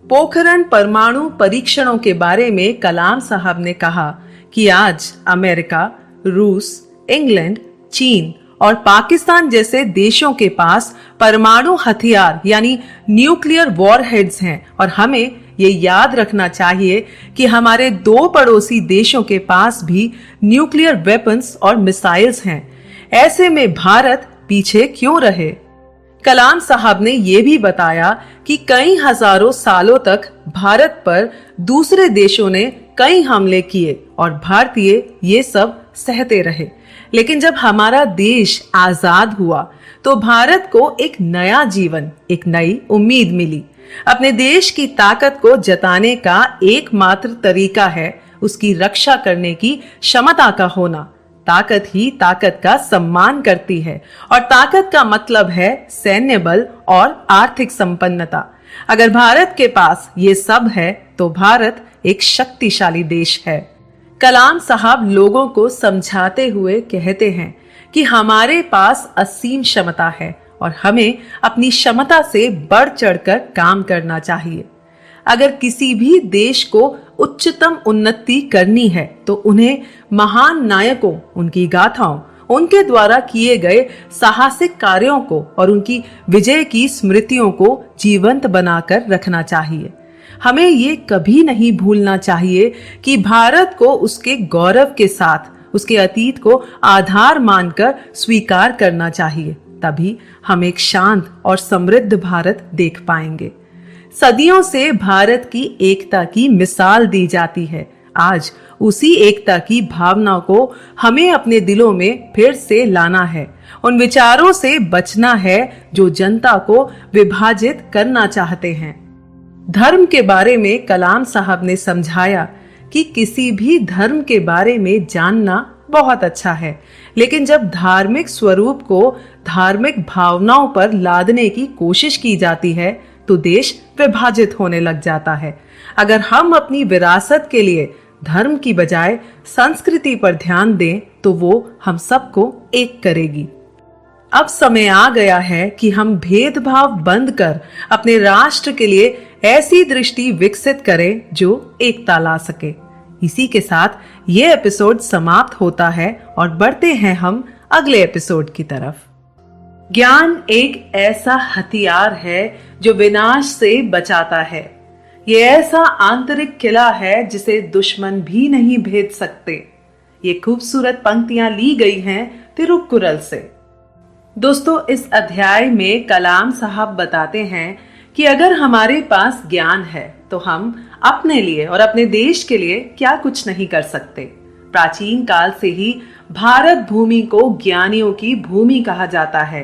पोखरण परमाणु परीक्षणों के बारे में कलाम साहब ने कहा कि आज अमेरिका, रूस, इंग्लैंड, चीन और पाकिस्तान जैसे देशों के पास परमाणु हथियार यानी न्यूक्लियर वॉरहेड्स हैं और हमें ये याद रखना चाहिए कि हमारे 2 पड़ोसी देशों के पास भी न्यूक्लियर वेपन्स और मिसाइल्स हैं। ऐसे में भारत पीछे क्यों रहे? कलाम साहब ने यह भी बताया कि कई हजारों सालों तक भारत पर दूसरे देशों ने कई हमले किए और भारतीय ये सब सहते रहे, लेकिन जब हमारा देश आजाद हुआ तो भारत को एक नया जीवन, एक नई उम्मीद मिली। अपने देश की ताकत को जताने का एकमात्र तरीका है उसकी रक्षा करने की क्षमता का होना। ताकत ही ताकत का सम्मान करती है और ताकत का मतलब है सैन्य बल और आर्थिक संपन्नता। अगर भारत के पास ये सब है तो भारत एक शक्तिशाली देश है। कलाम साहब लोगों को समझाते हुए कहते हैं कि हमारे पास असीम क्षमता है और हमें अपनी क्षमता से बढ़ चढ़कर काम करना चाहिए। अगर किसी भी देश को उच्चतम उन्नति करनी है तो उन्हें महान नायकों, उनकी गाथाओं, उनके द्वारा किए गए साहसिक कार्यों को और उनकी विजय की स्मृतियों को जीवंत बनाकर रखना चाहिए। हमें ये कभी नहीं भूलना चाहिए कि भारत को उसके गौरव के साथ उसके अतीत को आधार मानकर स्वीकार करना चाहिए, तभी हम एक शांत और समृद्ध भारत देख पाएंगे। सदियों से भारत की एकता की मिसाल दी जाती है। आज उसी एकता की भावना को हमें अपने दिलों में फिर से लाना है। उन विचारों से बचना है जो जनता को विभाजित करना चाहते हैं। धर्म के बारे में कलाम साहब ने समझाया कि किसी भी धर्म के बारे में जानना बहुत अच्छा है, लेकिन जब धार्मिक स्वरूप को धार्मिक भावनाओं पर लादने की कोशिश की जाती है तो देश विभाजित होने लग जाता है। अगर हम अपनी विरासत के लिए धर्म की बजाय संस्कृति पर ध्यान दें तो वो हम सबको एक करेगी। अब समय आ गया है कि हम भेदभाव बंद कर अपने राष्ट्र के लिए ऐसी दृष्टि विकसित करें जो एकता ला सके। इसी के साथ ये एपिसोड समाप्त होता है और बढ़ते हैं हम अगले एपिसोड की तरफ। ज्ञान एक ऐसा हथियार है जो विनाश से बचाता है। ये ऐसा आंतरिक किला है जिसे दुश्मन भी नहीं भेद सकते। ये खूबसूरत पंक्तियां ली गई हैं तिरुक्कुरल से। दोस्तों, इस अध्याय में कलाम साहब बताते हैं कि अगर हमारे पास ज्ञान है तो हम अपने लिए और अपने देश के लिए क्या कुछ नहीं कर सकते। प्राचीन काल से ही भारत भूमि को ज्ञानियों की भूमि कहा जाता है।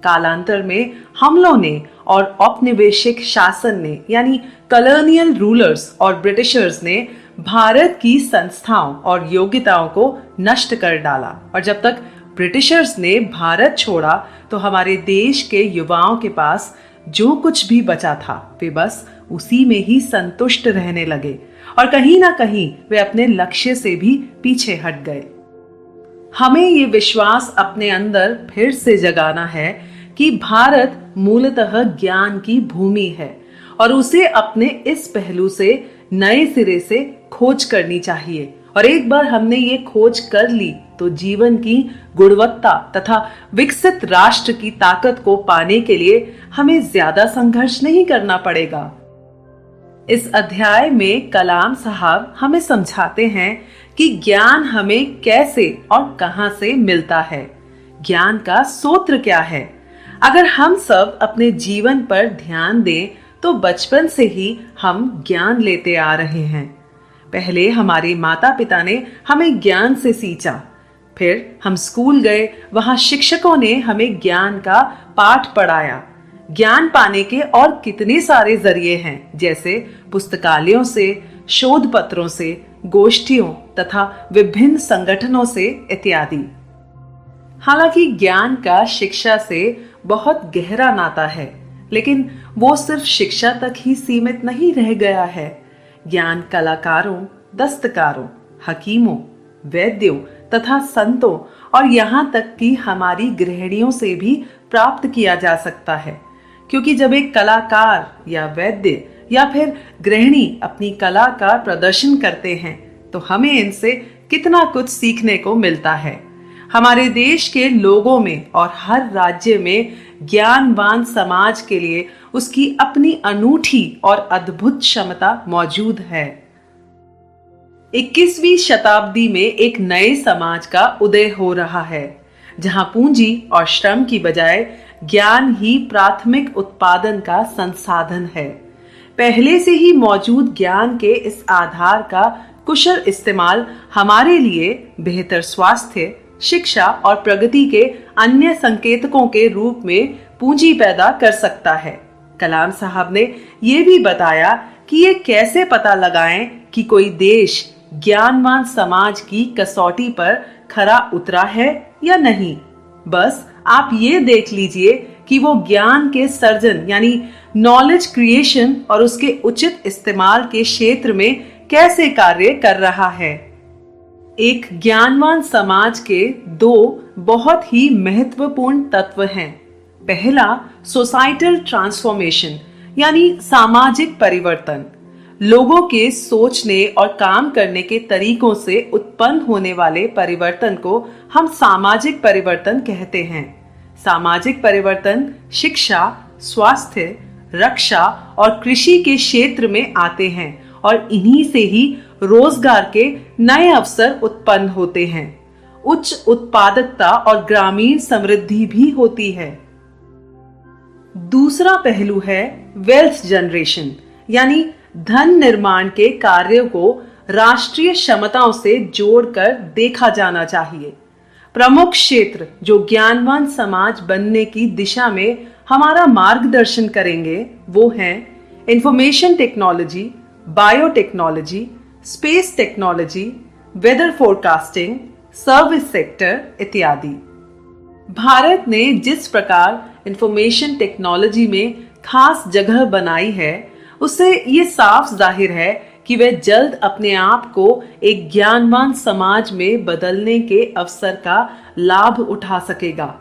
कालांतर में हमलों ने और औपनिवेशिक शासन ने यानी कॉलोनियल रूलर्स और ब्रिटिशर्स ने भारत की संस्थाओं और योग्यताओं को नष्ट कर डाला और जब तक ब्रिटिशर्स ने भारत छोड़ा तो हमारे देश के युवाओं के पास जो कुछ भी बचा था वे बस उसी में ही संतुष्ट रहने लगे और कहीं ना कहीं वे अपने लक्ष्य से भी पीछे हट गए। हमें ये विश्वास अपने अंदर फिर से जगाना है कि भारत मूलतः ज्ञान की भूमि है और उसे अपने इस पहलू से नए सिरे से खोज करनी चाहिए। और एक बार हमने ये खोज कर ली तो जीवन की गुणवत्ता तथा विकसित राष्ट्र की ताकत को पाने के लिए हमें ज्यादा संघर्ष नहीं करना पड़ेगा। इस अध्याय में कलाम साहब हमें समझाते हैं कि ज्ञान हमें कैसे और कहां से मिलता है, ज्ञान का सूत्र क्या है। अगर हम सब अपने जीवन पर ध्यान दें तो बचपन से ही हम ज्ञान लेते आ रहे हैं। पहले हमारे माता पिता ने हमें ज्ञान से सींचा, फिर हम स्कूल गए, वहां शिक्षकों ने हमें ज्ञान का पाठ पढ़ाया। ज्ञान पाने के और कितने सारे जरिए हैं, जैसे पुस्तकालयों से, शोध पत्रों से, गोष्ठियों तथा विभिन्न संगठनों से इत्यादि। हालांकि ज्ञान का शिक्षा से बहुत गहरा नाता है, लेकिन वो सिर्फ शिक्षा तक ही सीमित नहीं रह गया है। ज्ञान कलाकारों, दस्तकारों, हकीमों, वैद्यों तथा संतों और यहाँ तक कि हमारी गृहिणियों से भी प्राप्त किया जा सकता है। क्योंकि जब एक कलाकार या वैद्य या फिर गृहिणी अपनी कला का प्रदर्शन करते हैं तो हमें इनसे कितना कुछ सीखने को मिलता है। हमारे देश के लोगों में और हर राज्य में ज्ञानवान समाज के लिए उसकी अपनी अनूठी और अद्भुत क्षमता मौजूद है। 21वीं शताब्दी में एक नए समाज का उदय हो रहा है, जहां पूंजी और श्रम की बजाय ज्ञान ही प्राथमिक उत्पादन का संसाधन है। पहले से ही मौजूद ज्ञान के इस आधार का कुशल इस्तेमाल हमारे लिए बेहतर स्वास्थ्य, शिक्षा और प्रगति के अन्य संकेतकों के रूप में पूंजी पैदा कर सकता है। कलाम साहब ने ये भी बताया कि ये कैसे पता लगाएं कि कोई देश ज्ञानवान समाज की कसौटी पर खरा उतरा है या नहीं। बस आप ये देख लीजिए कि वो ज्ञान के सर्जन यानी नॉलेज क्रिएशन और उसके उचित इस्तेमाल के क्षेत्र में कैसे कार्य कर रहा है। एक ज्ञानवान समाज के दो बहुत ही महत्वपूर्ण तत्व हैं। पहला सोसाइटल ट्रांसफॉर्मेशन यानी सामाजिक परिवर्तन। लोगों के सोचने और काम करने के तरीकों से उत्पन्न होने वाले परिवर्तन को हम सामाजिक परिवर्तन कहते हैं। सामाजिक परिवर्तन शिक्षा, स्वास्थ्य, रक्षा और कृषि के क्षेत्र में आते हैं और इन्हीं से ही रोजगार के नए अवसर उत्पन्न होते हैं। उच्च उत्पादकता और ग्रामीण समृद्धि भी होती है। दूसरा पहलू है वेल्थ जनरेशन यानी धन निर्माण के कार्यों को राष्ट्रीय क्षमताओं से जोड़कर देखा जाना चाहिए। प्रमुख क्षेत्र जो ज्ञानवान समाज बनने की दिशा में हमारा मार्गदर्शन करेंगे वो हैं information technology, biotechnology, space technology, weather forecasting, service sector इत्यादि। भारत ने जिस प्रकार इंफॉर्मेशन टेक्नोलॉजी में खास जगह बनाई है उससे ये साफ जाहिर है कि वह जल्द अपने आप को एक ज्ञानवान समाज में बदलने के अवसर का लाभ उठा सकेगा।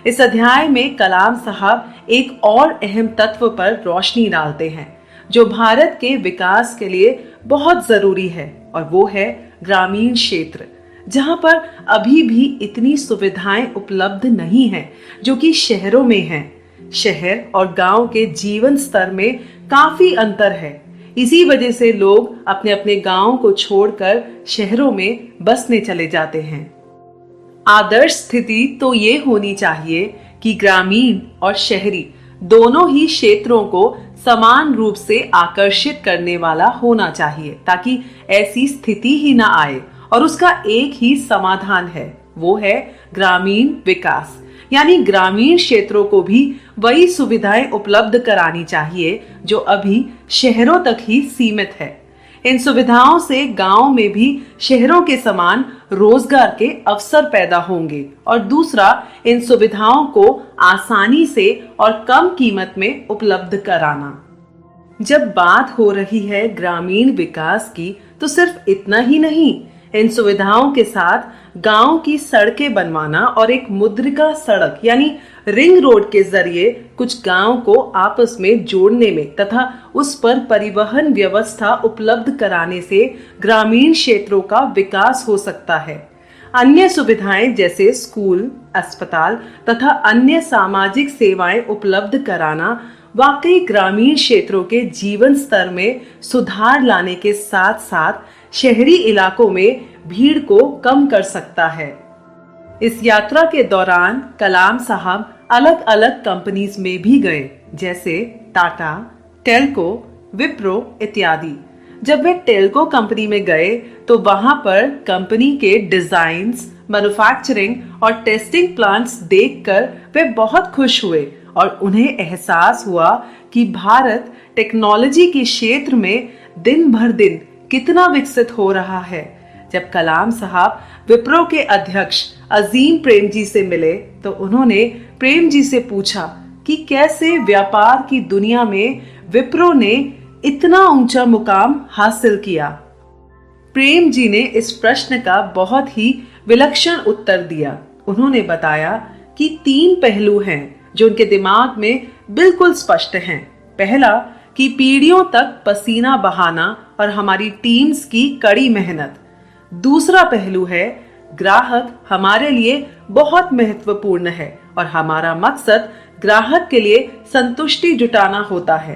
इस अध्याय में कलाम साहब एक और अहम तत्व पर रोशनी डालते हैं जो भारत के विकास के लिए बहुत जरूरी है, और वो है ग्रामीण क्षेत्र, जहां पर अभी भी इतनी सुविधाएं उपलब्ध नहीं हैं जो कि शहरों में हैं। शहर और गांव के जीवन स्तर में काफी अंतर है। इसी वजह से लोग अपने अपने गांव को छोड़कर शहरों में बसने चले जाते हैं। आदर्श स्थिति तो ये होनी चाहिए कि ग्रामीण और शहरी दोनों ही क्षेत्रों को समान रूप से आकर्षित करने वाला होना चाहिए, ताकि ऐसी स्थिति ही ना आए। और उसका एक ही समाधान है, वो है ग्रामीण विकास। यानी ग्रामीण क्षेत्रों को भी वही सुविधाएं उपलब्ध करानी चाहिए जो अभी शहरों तक ही सीमित है। इन सुविधाओं से गांव में भी शहरों के समान रोजगार के अवसर पैदा होंगे, और दूसरा, इन सुविधाओं को आसानी से और कम कीमत में उपलब्ध कराना। जब बात हो रही है ग्रामीण विकास की तो सिर्फ इतना ही नहीं, इन सुविधाओं के साथ गांव की सड़कें बनवाना और एक मुद्रिका सड़क यानी रिंग रोड के जरिए कुछ गांव को आपस में जोड़ने में तथा उस पर परिवहन व्यवस्था उपलब्ध कराने से ग्रामीण क्षेत्रों का विकास हो सकता है। अन्य सुविधाएं जैसे स्कूल, अस्पताल तथा अन्य सामाजिक सेवाएं उपलब्ध कराना वाकई ग्रामीण क्षेत्रों के जीवन स्तर में सुधार लाने के साथ साथ शहरी इलाकों में भीड़ को कम कर सकता है। इस यात्रा के दौरान कलाम साहब अलग अलग कंपनीज में भी गए, जैसे टाटा, टेल्को, विप्रो इत्यादि। जब वे टेल्को कंपनी में गए तो वहां पर कंपनी के डिजाइन्स, मैन्युफैक्चरिंग और टेस्टिंग प्लांट्स देखकर वे बहुत खुश हुए और उन्हें एहसास हुआ कि भारत टेक्नोलॉजी के क्षेत्र में दिन भर दिन कितना विकसित हो रहा है। जब कलाम साहब विप्रो के अध्यक्ष अजीम प्रेमजी से मिले तो उन्होंने प्रेमजी से पूछा कि कैसे व्यापार की दुनिया में विप्रो ने इतना ऊंचा मुकाम हासिल किया। प्रेम जी ने इस प्रश्न का बहुत ही विलक्षण उत्तर दिया। उन्होंने बताया कि 3 पहलू हैं जो उनके दिमाग में बिल्कुल स्पष्ट हैं। पहला कि पीढ़ियों तक पसीना बहाना और हमारी टीम्स की कड़ी मेहनत। दूसरा पहलू है ग्राहक हमारे लिए बहुत महत्वपूर्ण है और हमारा मकसद ग्राहक के लिए संतुष्टि जुटाना होता है।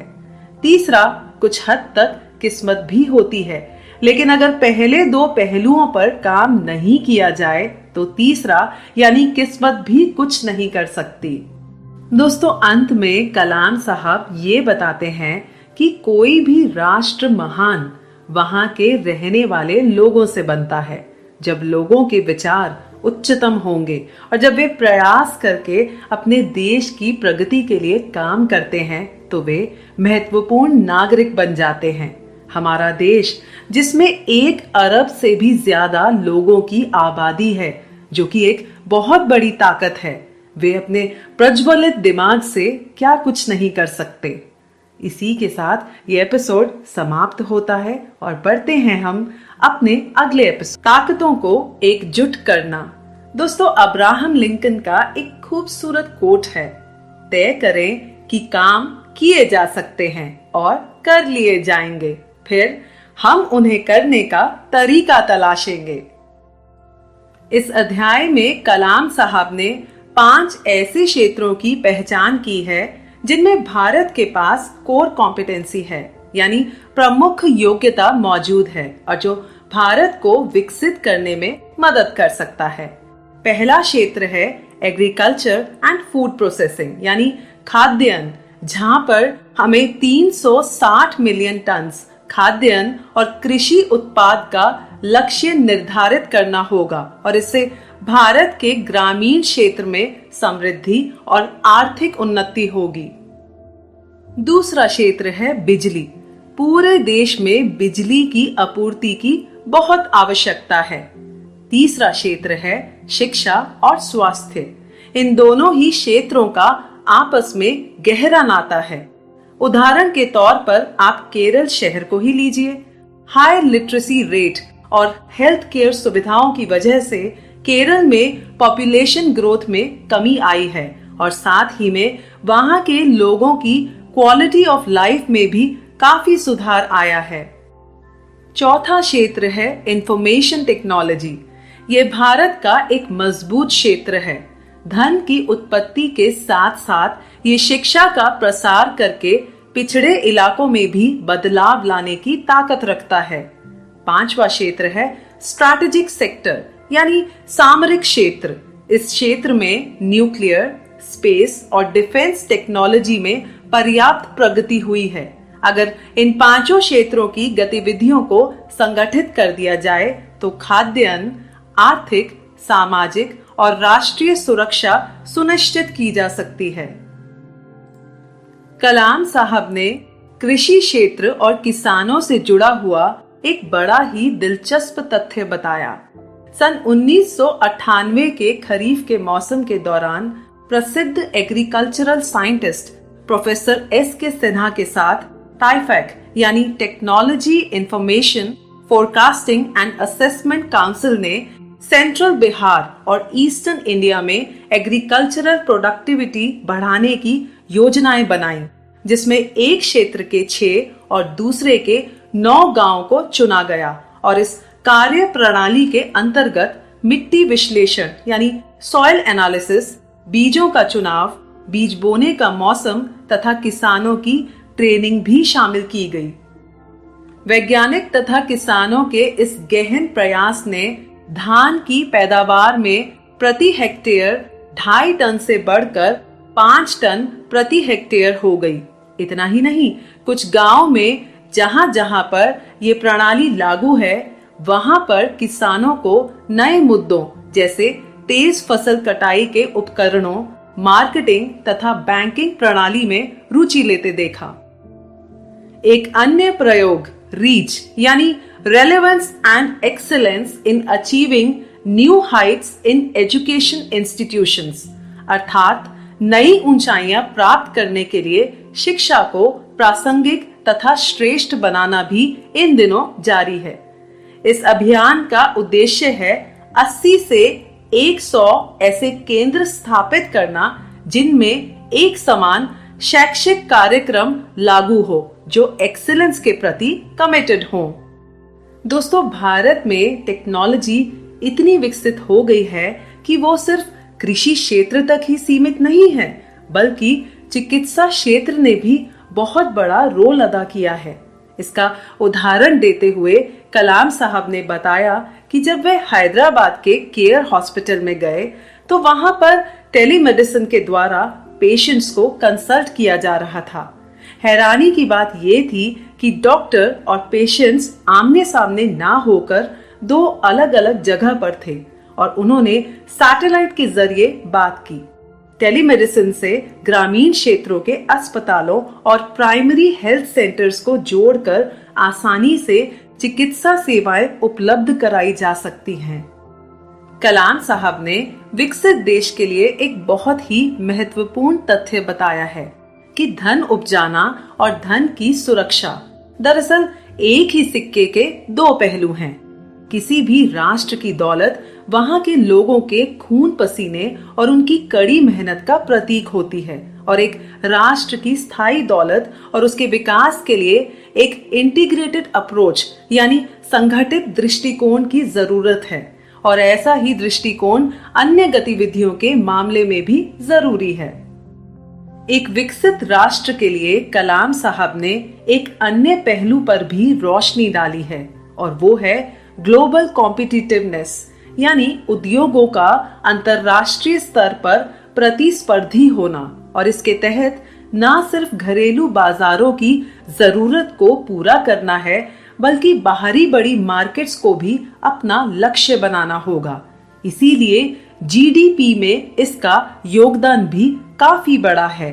तीसरा कुछ हद तक किस्मत भी होती है, लेकिन अगर पहले 2 पहलुओं पर काम नहीं किया जाए तो तीसरा यानी किस्मत भी कुछ नहीं कर सकती। दोस्तों, अंत में कलाम साहब ये बताते हैं कि कोई भी राष्ट्र महान वहां के रहने वाले लोगों से बनता है। जब लोगों के विचार उच्चतम होंगे और जब वे प्रयास करके अपने देश की प्रगति के लिए काम करते हैं तो वे महत्वपूर्ण नागरिक बन जाते हैं। हमारा देश जिसमें 1 अरब से भी ज्यादा लोगों की आबादी है, जो कि एक बहुत बड़ी ताकत है, वे अपने प्रज्वलित दिमाग से क्या कुछ नहीं कर सकते। इसी के साथ ये एपिसोड समाप्त होता है और बढ़ते हैं हम अपने अगले एपिसोड, ताकतों को एकजुट करना। दोस्तों, अब्राहम लिंकन का एक खूबसूरत कोट है, तय करें कि काम किए जा सकते हैं और कर लिए जाएंगे, फिर हम उन्हें करने का तरीका तलाशेंगे। इस अध्याय में कलाम साहब ने 5 ऐसे क्षेत्रों की पहचान की है जिनमें भारत के पास कोर कॉम्पिटेंसी है, यानी प्रमुख योग्यता मौजूद है और जो भारत को विकसित करने में मदद कर सकता है। पहला क्षेत्र है एग्रीकल्चर एंड फूड प्रोसेसिंग, यानी खाद्यान्न, जहां पर हमें 360 मिलियन टन खाद्यान्न और कृषि उत्पाद का लक्ष्य निर्धारित करना होगा और इससे भारत के ग्रामीण क्षेत्र में समृद्धि और आर्थिक उन्नति होगी। दूसरा क्षेत्र है बिजली। पूरे देश में बिजली की आपूर्ति की बहुत आवश्यकता है। तीसरा क्षेत्र है शिक्षा और स्वास्थ्य। इन दोनों ही क्षेत्रों का आपस में गहरा नाता है। उदाहरण के तौर पर आप केरल शहर को ही लीजिए। हाई लिटरेसी रेट और हेल्थ केयर सुविधाओं की वजह से केरल में पॉपुलेशन ग्रोथ में कमी आई है और साथ ही में वहां के लोगों की क्वालिटी ऑफ लाइफ में भी काफी सुधार आया है। चौथा क्षेत्र है इंफॉर्मेशन टेक्नोलॉजी। ये भारत का एक मजबूत क्षेत्र है। धन की उत्पत्ति के साथ साथ ये शिक्षा का प्रसार करके पिछड़े इलाकों में भी बदलाव लाने की ताकत रखता है। पांचवा क्षेत्र है स्ट्रैटेजिक सेक्टर, यानी सामरिक क्षेत्र। इस क्षेत्र में न्यूक्लियर, स्पेस और डिफेंस टेक्नोलॉजी में पर्याप्त प्रगति हुई है। अगर इन पांचों क्षेत्रों की गतिविधियों को संगठित कर दिया जाए तो खाद्यान्न, आर्थिक, सामाजिक और राष्ट्रीय सुरक्षा सुनिश्चित की जा सकती है। कलाम साहब ने कृषि क्षेत्र और किसानों से जुड़ा हुआ एक बड़ा ही दिलचस्प तथ्य बताया। सन 1998 के खरीफ के मौसम के दौरान प्रसिद्ध एग्रीकल्चरल साइंटिस्ट प्रोफेसर एस के सिन्हा के साथ टाइफैक यानी technology information forecasting and assessment council ने सेंट्रल बिहार और ईस्टर्न इंडिया में एग्रीकल्चरल प्रोडक्टिविटी बढ़ाने की योजनाएं बनाई, जिसमें एक क्षेत्र के 6 और दूसरे के 9 गांवों को चुना गया और इस कार्य प्रणाली के अंतर्गत मिट्टी विश्लेषण यानी सॉइल एनालिसिस, बीजों का चुनाव, बीज बोने का मौसम तथा किसानों की ट्रेनिंग भी शामिल की गई। वैज्ञानिक तथा किसानों के इस गहन प्रयास ने धान की पैदावार में प्रति हेक्टेयर 2.5 टन से बढ़कर 5 टन प्रति हेक्टेयर हो गई। इतना ही नहीं, कुछ गांव में जहां जहां पर ये प्रणाली लागू है, वहां पर किसानों को नए मुद्दों जैसे तेज फसल कटाई के उपकरणों, मार्केटिंग तथा बैंकिंग प्रणाली में रुचि लेते देखा। एक अन्य प्रयोग रीच यानी relevance and excellence in achieving new heights in education institutions, अर्थात नई ऊंचाइयां प्राप्त करने के लिए शिक्षा को प्रासंगिक तथा श्रेष्ठ बनाना भी इन दिनों जारी है। इस अभियान का उद्देश्य है 80 से 100 ऐसे केंद्र स्थापित करना जिनमें एक समान शैक्षिक कार्यक्रम लागू हो जो एक्सीलेंस के प्रति कमिटेड हो। दोस्तों, भारत में टेक्नोलॉजी इतनी विकसित हो गई है कि वो सिर्फ कृषि क्षेत्र तक ही सीमित नहीं है, बल्कि चिकित्सा क्षेत्र ने भी बहुत बड़ा रोल अदा किया है। इसका उदाहरण देते हुए कलाम साहब ने बताया कि जब वे हैदराबाद के केयर हॉस्पिटल में गए तो वहां पर टेलीमेडिसिन के द्वारा पेशेंट्स को कंसल्ट किया जा रहा था। हैरानी की बात यह थी कि डॉक्टर और पेशेंट्स आमने सामने ना होकर 2 अलग अलग जगह पर थे और उन्होंने सैटेलाइट के जरिए बात की। टेलीमेडिसिन से ग्रामीण क्षेत्रों के अस्पतालों और प्राइमरी हेल्थ सेंटर्स को जोड़कर आसानी से चिकित्सा सेवाएं उपलब्ध कराई जा सकती हैं। कलाम साहब ने विकसित देश के लिए एक बहुत ही महत्वपूर्ण तथ्य बताया है कि धन उपजाना और धन की सुरक्षा दरअसल एक ही सिक्के के 2 पहलू हैं। किसी भी राष्ट्र की दौलत वहां के लोगों के खून पसीने और उनकी कड़ी मेहनत का प्रतीक होती है और एक राष्ट्र की स्थायी दौलत और उसके विकास के लिए एक इंटीग्रेटेड अप्रोच यानी संगठित दृष्टिकोण की जरूरत है और ऐसा ही दृष्टिकोण अन्य गतिविधियों के मामले में भी जरूरी है। एक विकसित राष्ट्र के लिए कलाम साहब ने एक अन्य पहलू पर भी रोशनी डाली है और वो है ग्लोबल कॉम्पिटिटिवनेस यानी उद्योगों का अंतरराष्ट्रीय स्तर पर प्रतिस्पर्धी होना और इसके तहत न सिर्फ घरेलू बाजारों की जरूरत को पूरा करना है बल्कि बाहरी बड़ी मार्केट्स को भी अपना लक्ष्य बनाना होगा। इसीलिए जीडीपी में इसका योगदान भी काफी बड़ा है।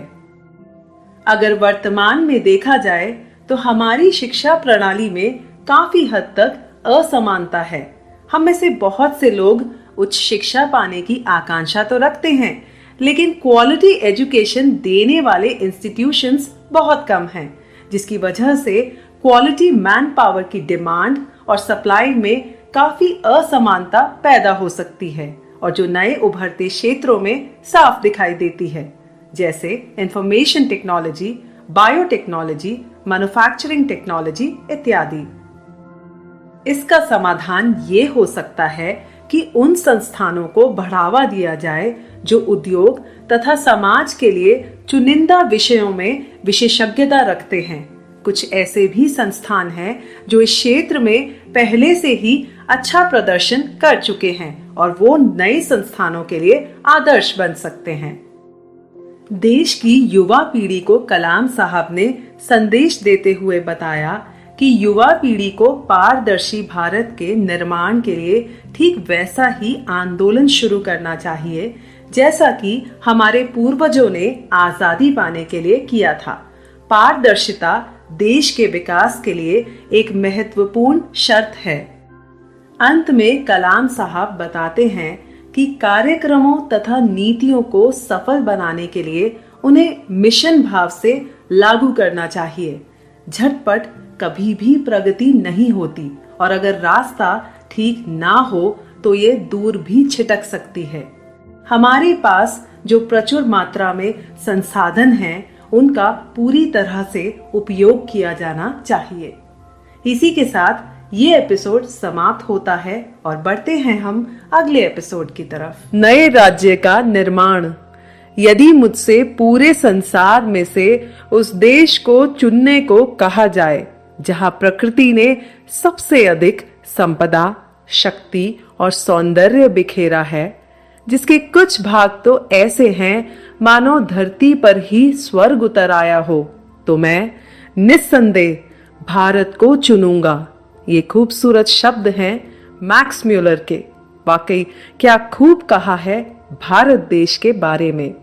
अगर वर्तमान में देखा जाए तो हमारी शिक्षा प्रणाली में काफी हद तक असमानता है। हम में से बहुत से लोग उच्च शिक्षा पाने की आकांक्षा तो रखते हैं, लेकिन क्वालिटी एजुकेशन देने वाले इंस्टीट्यूशंस बहुत कम हैं, जिसकी वजह से क्वालिटी मैन पावर की डिमांड और सप्लाई में काफी असमानता पैदा हो सकती है और जो नए उभरते क्षेत्रों में साफ दिखाई देती है, जैसे information technology, biotechnology, manufacturing technology इत्यादि। इसका समाधान ये हो सकता है कि उन संस्थानों को बढ़ावा दिया जाए जो उद्योग तथा समाज के लिए चुनिंदा विषयों में विशेषज्ञता रखते हैं। कुछ ऐसे भी संस्थान हैं जो इस क्षेत्र में पहले से ही अच्छा प्रदर्शन कर चुके हैं और वो नए संस्थानों के लिए आदर्श बन सकते हैं। देश की युवा पीढ़ी को कलाम साहब ने संदेश देते हुए बताया कि युवा पीढ़ी को पारदर्शी भारत के निर्माण के लिए ठीक वैसा ही आंदोलन शुरू करना चाहिए जैसा कि हमारे पूर्वजों ने आजादी पाने के लिए किया था। पारदर्शिता देश के विकास के लिए एक महत्वपूर्ण शर्त है। अंत में कलाम साहब बताते हैं कि कार्यक्रमों तथा नीतियों को सफल बनाने के लिए उन्हें मिशन भाव से लागू करना चाहिए। झटपट कभी भी प्रगति नहीं होती और अगर रास्ता ठीक ना हो तो ये दूर भी छिटक सकती है। हमारे पास जो प्रचुर मात्रा में संसाधन हैं, उनका पूरी तरह से उपयोग किया जाना चाहिए। इसी के साथ ये एपिसोड समाप्त होता है और बढ़ते हैं हम अगले एपिसोड की तरफ। नए राज्य का निर्माण। यदि मुझसे पूरे संसार में से उस देश को चुनने को कहा जाए जहां प्रकृति ने सबसे अधिक संपदा, शक्ति और सौंदर्य बिखेरा है, जिसके कुछ भाग तो ऐसे हैं मानो धरती पर ही स्वर्ग उतर आया हो, तो मैं निस्संदेह भारत को चुनूंगा। ये खूबसूरत शब्द हैं मैक्स म्यूलर के। वाकई क्या खूब कहा है भारत देश के बारे में।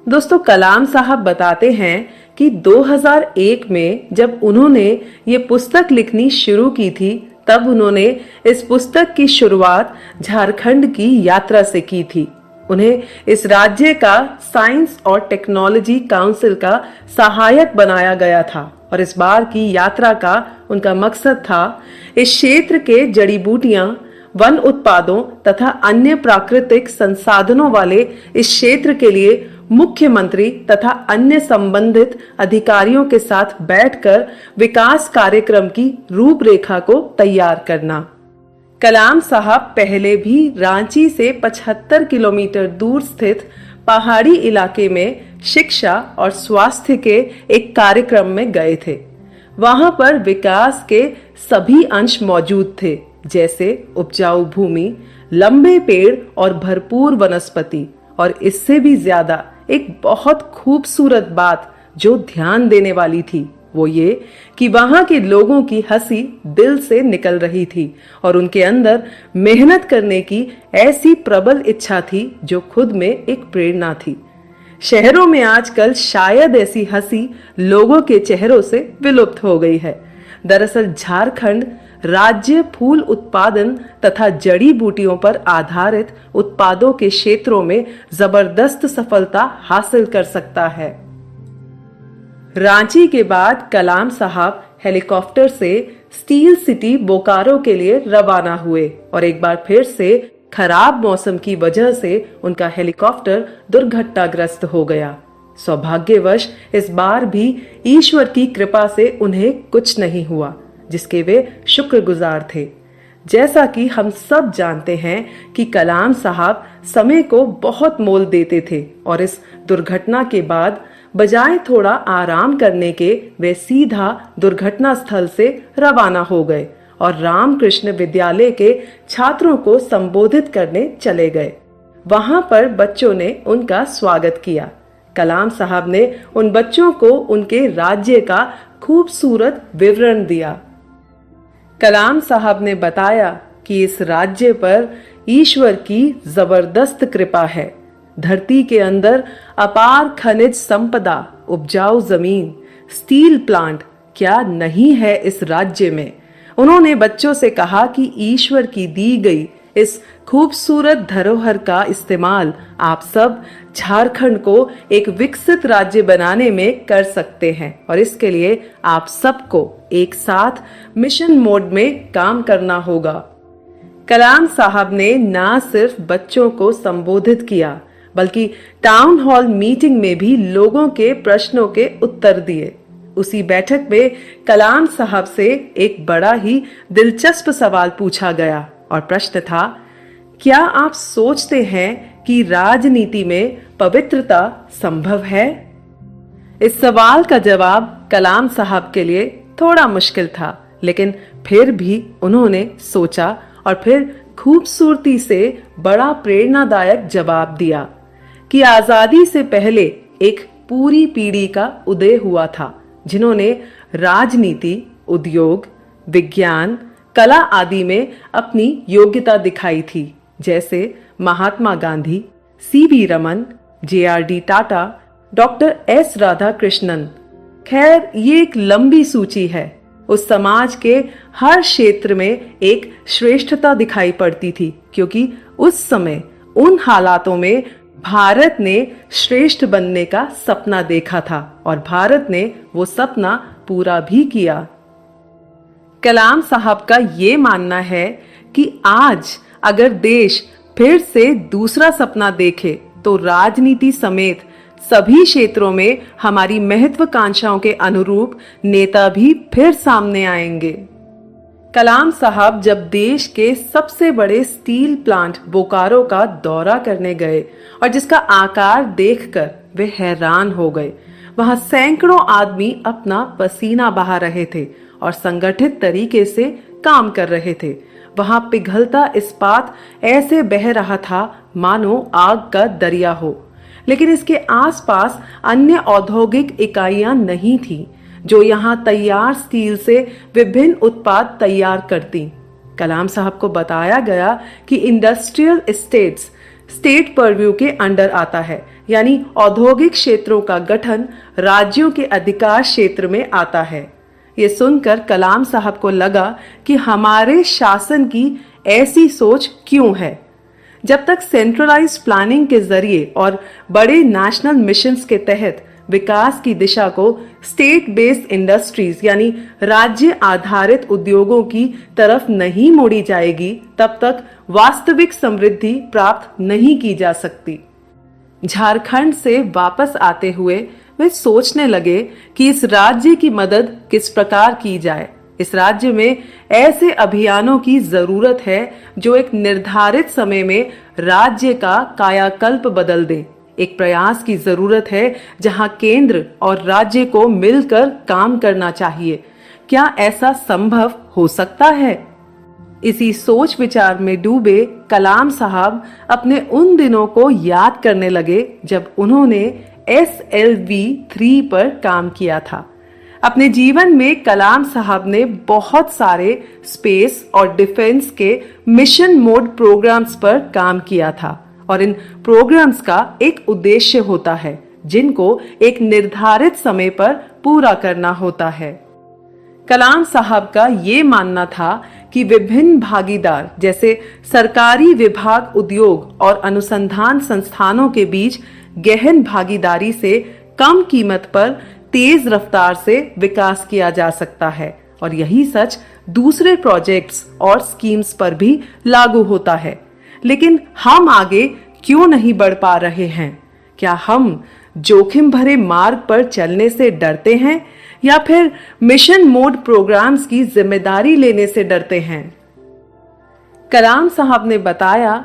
दोस्तों, कलाम साहब बताते हैं कि 2001 में जब उन्होंने ये पुस्तक लिखनी शुरू की थी, तब उन्होंने इस पुस्तक की शुरुआत झारखंड की यात्रा से की थी। उन्हें इस राज्य का साइंस और टेक्नोलॉजी काउंसिल का सहायक बनाया गया था और इस बार की यात्रा का उनका मकसद था इस क्षेत्र के जड़ी बूटियां, वन उत्पादों तथा अन्य प्राकृतिक संसाधनों वाले इस क्षेत्र के लिए मुख्यमंत्री तथा अन्य संबंधित अधिकारियों के साथ बैठकर विकास कार्यक्रम की रूपरेखा को तैयार करना। कलाम साहब पहले भी रांची से 75 किलोमीटर दूर स्थित पहाड़ी इलाके में शिक्षा और स्वास्थ्य के एक कार्यक्रम में गए थे। वहां पर विकास के सभी अंश मौजूद थे, जैसे उपजाऊ भूमि, लंबे पेड़ और भरपूर वनस्पति। और इससे भी ज्यादा एक बहुत खूबसूरत बात जो ध्यान देने वाली थी, वो ये कि वहां के लोगों की हंसी दिल से निकल रही थी और उनके अंदर मेहनत करने की ऐसी प्रबल इच्छा थी जो खुद में एक प्रेरणा थी। शहरों में आजकल शायद ऐसी हंसी लोगों के चेहरों से विलुप्त हो गई है। दरअसल झारखंड राज्य फूल उत्पादन तथा जड़ी बूटियों पर आधारित उत्पादों के क्षेत्रों में जबरदस्त सफलता हासिल कर सकता है। रांची के बाद कलाम साहब हेलीकॉप्टर से स्टील सिटी बोकारो के लिए रवाना हुए और एक बार फिर से खराब मौसम की वजह से उनका हेलीकॉप्टर दुर्घटनाग्रस्त हो गया। सौभाग्यवश इस बार भी ईश्वर की कृपा से उन्हें कुछ नहीं हुआ, जिसके वे शुक्रगुजार थे। जैसा कि हम सब जानते हैं कि कलाम साहब समय को बहुत मोल देते थे और इस दुर्घटना के बाद बजाय थोड़ा आराम करने के वे सीधा दुर्घटना स्थल से रवाना हो गए और रामकृष्ण विद्यालय के छात्रों को संबोधित करने चले गए। वहां पर बच्चों ने उनका स्वागत किया। कलाम साहब ने उन बच्चों को उनके राज्य का खूबसूरत विवरण दिया। कलाम साहब ने बताया कि इस राज्य पर ईश्वर की जबरदस्त कृपा है। धरती के अंदर अपार खनिज संपदा, उपजाऊ जमीन, स्टील प्लांट क्या नहीं है इस राज्य में। उन्होंने बच्चों से कहा कि ईश्वर की दी गई इस खूबसूरत धरोहर का इस्तेमाल आप सब झारखंड को एक विकसित राज्य बनाने में कर सकते हैं और इसके लिए आप सबको एक साथ मिशन मोड में काम करना होगा। कलाम साहब ने न सिर्फ बच्चों को संबोधित किया बल्कि टाउन हॉल मीटिंग में भी लोगों के प्रश्नों के उत्तर दिए। उसी बैठक में कलाम साहब से एक बड़ा ही दिलचस्प सवाल पूछा गया और प्रश्न था, क्या आप सोचते हैं कि राजनीति में पवित्रता संभव है? इस सवाल का जवाब कलाम साहब के लिए थोड़ा मुश्किल था, लेकिन फिर भी उन्होंने सोचा और फिर खूबसूरती से बड़ा प्रेरणादायक जवाब दिया कि आजादी से पहले एक पूरी पीढ़ी का उदय हुआ था जिन्होंने राजनीति, उद्योग, विज्ञान, कला आदि में अपनी योग्यता दिखाई थी, जैसे Mahatma Gandhi, CV Raman, JRD Tata, doctor S Radhakrishnan. खैर, ये एक लंबी सूची है। उस समाज के हर क्षेत्र में एक श्रेष्ठता दिखाई पड़ती थी, क्योंकि उस समय उन हालातों में भारत ने श्रेष्ठ बनने का सपना देखा था और भारत ने वो सपना पूरा भी किया। कलाम साहब का ये मानना है कि आज अगर देश फिर से दूसरा सपना देखे तो राजनीति समेत सभी क्षेत्रों में हमारी महत्वाकांक्षाओं के अनुरूप नेता भी फिर सामने आएंगे। कलाम साहब जब देश के सबसे बड़े स्टील प्लांट बोकारो का दौरा करने गए और जिसका आकार देखकर वे हैरान हो गए। वहां सैकड़ों आदमी अपना पसीना बहा रहे थे और संगठित तरीके से काम कर रहे थे। वहां पिघलता इस्पात ऐसे बह रहा था मानो आग का दरिया हो, लेकिन इसके आसपास अन्य औद्योगिक इकाइयां नहीं थीं जो यहां तैयार स्टील से विभिन्न उत्पाद तैयार करती। कलाम साहब को बताया गया कि इंडस्ट्रियल एस्टेट्स स्टेट परव्यू के अंडर आता है, यानी औद्योगिक क्षेत्रों का गठन राज्यों के अधिकार क्षेत्र में आता है। ये सुनकर कलाम साहब को लगा कि हमारे शासन की ऐसी सोच क्यों है। जब तक सेंट्रलाइज प्लानिंग के जरिए और बड़े नेशनल मिशंस के तहत विकास की दिशा को स्टेट बेस्ड इंडस्ट्रीज यानी राज्य आधारित उद्योगों की तरफ नहीं मोड़ी जाएगी, तब तक वास्तविक समृद्धि प्राप्त नहीं की जा सकती। झारखंड से वापस आते हुए वे सोचने लगे कि इस राज्य की मदद किस प्रकार की जाए। इस राज्य में ऐसे अभियानों की जरूरत है जो एक निर्धारित समय में राज्य का कायाकल्प बदल दे। एक प्रयास की जरूरत है जहां केंद्र और राज्य को मिलकर काम करना चाहिए। क्या ऐसा संभव हो सकता है? इसी सोच विचार में डूबे कलाम साहब अपने उन दिनों को याद करने लगे जब उन्होंने SLV 3 पर काम किया था। अपने जीवन में कलाम साहब ने बहुत सारे स्पेस और डिफेंस के मिशन मोड प्रोग्राम्स पर काम किया था और इन प्रोग्राम्स का एक उद्देश्य होता है जिनको एक निर्धारित समय पर पूरा करना होता है। कलाम साहब का ये मानना था कि विभिन्न भागीदार जैसे सरकारी विभाग, उद्योग और अनुसंधान संस्थानों के बीच गहन भागीदारी से कम कीमत पर तेज रफ्तार से विकास किया जा सकता है और यही सच दूसरे प्रोजेक्ट्स और स्कीम्स पर भी लागू होता है। लेकिन हम आगे क्यों नहीं बढ़ पा रहे हैं? क्या हम जोखिम भरे मार्ग पर चलने से डरते हैं या फिर मिशन मोड प्रोग्राम्स की जिम्मेदारी लेने से डरते हैं? कलाम साहब ने बताया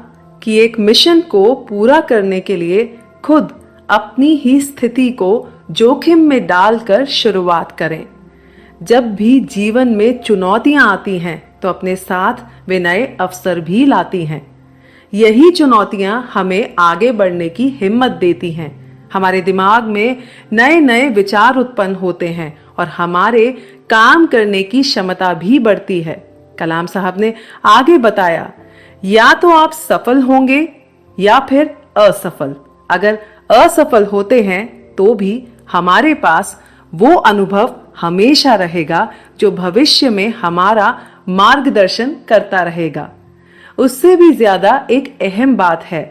कि एक मिशन को पूरा करने के लिए खुद अपनी ही स्थिति को जोखिम में डालकर शुरुआत करें। जब भी जीवन में चुनौतियां आती हैं तो अपने साथ वे नए अवसर भी लाती हैं। यही चुनौतियां हमें आगे बढ़ने की हिम्मत देती हैं। हमारे दिमाग में नए नए विचार उत्पन्न होते हैं और हमारे काम करने की क्षमता भी बढ़ती है। कलाम साहब ने आगे बताया, या तो आप सफल होंगे या फिर असफल। अगर असफल होते हैं तो भी हमारे पास वो अनुभव हमेशा रहेगा जो भविष्य में हमारा मार्गदर्शन करता रहेगा। उससे भी ज्यादा एक अहम बात है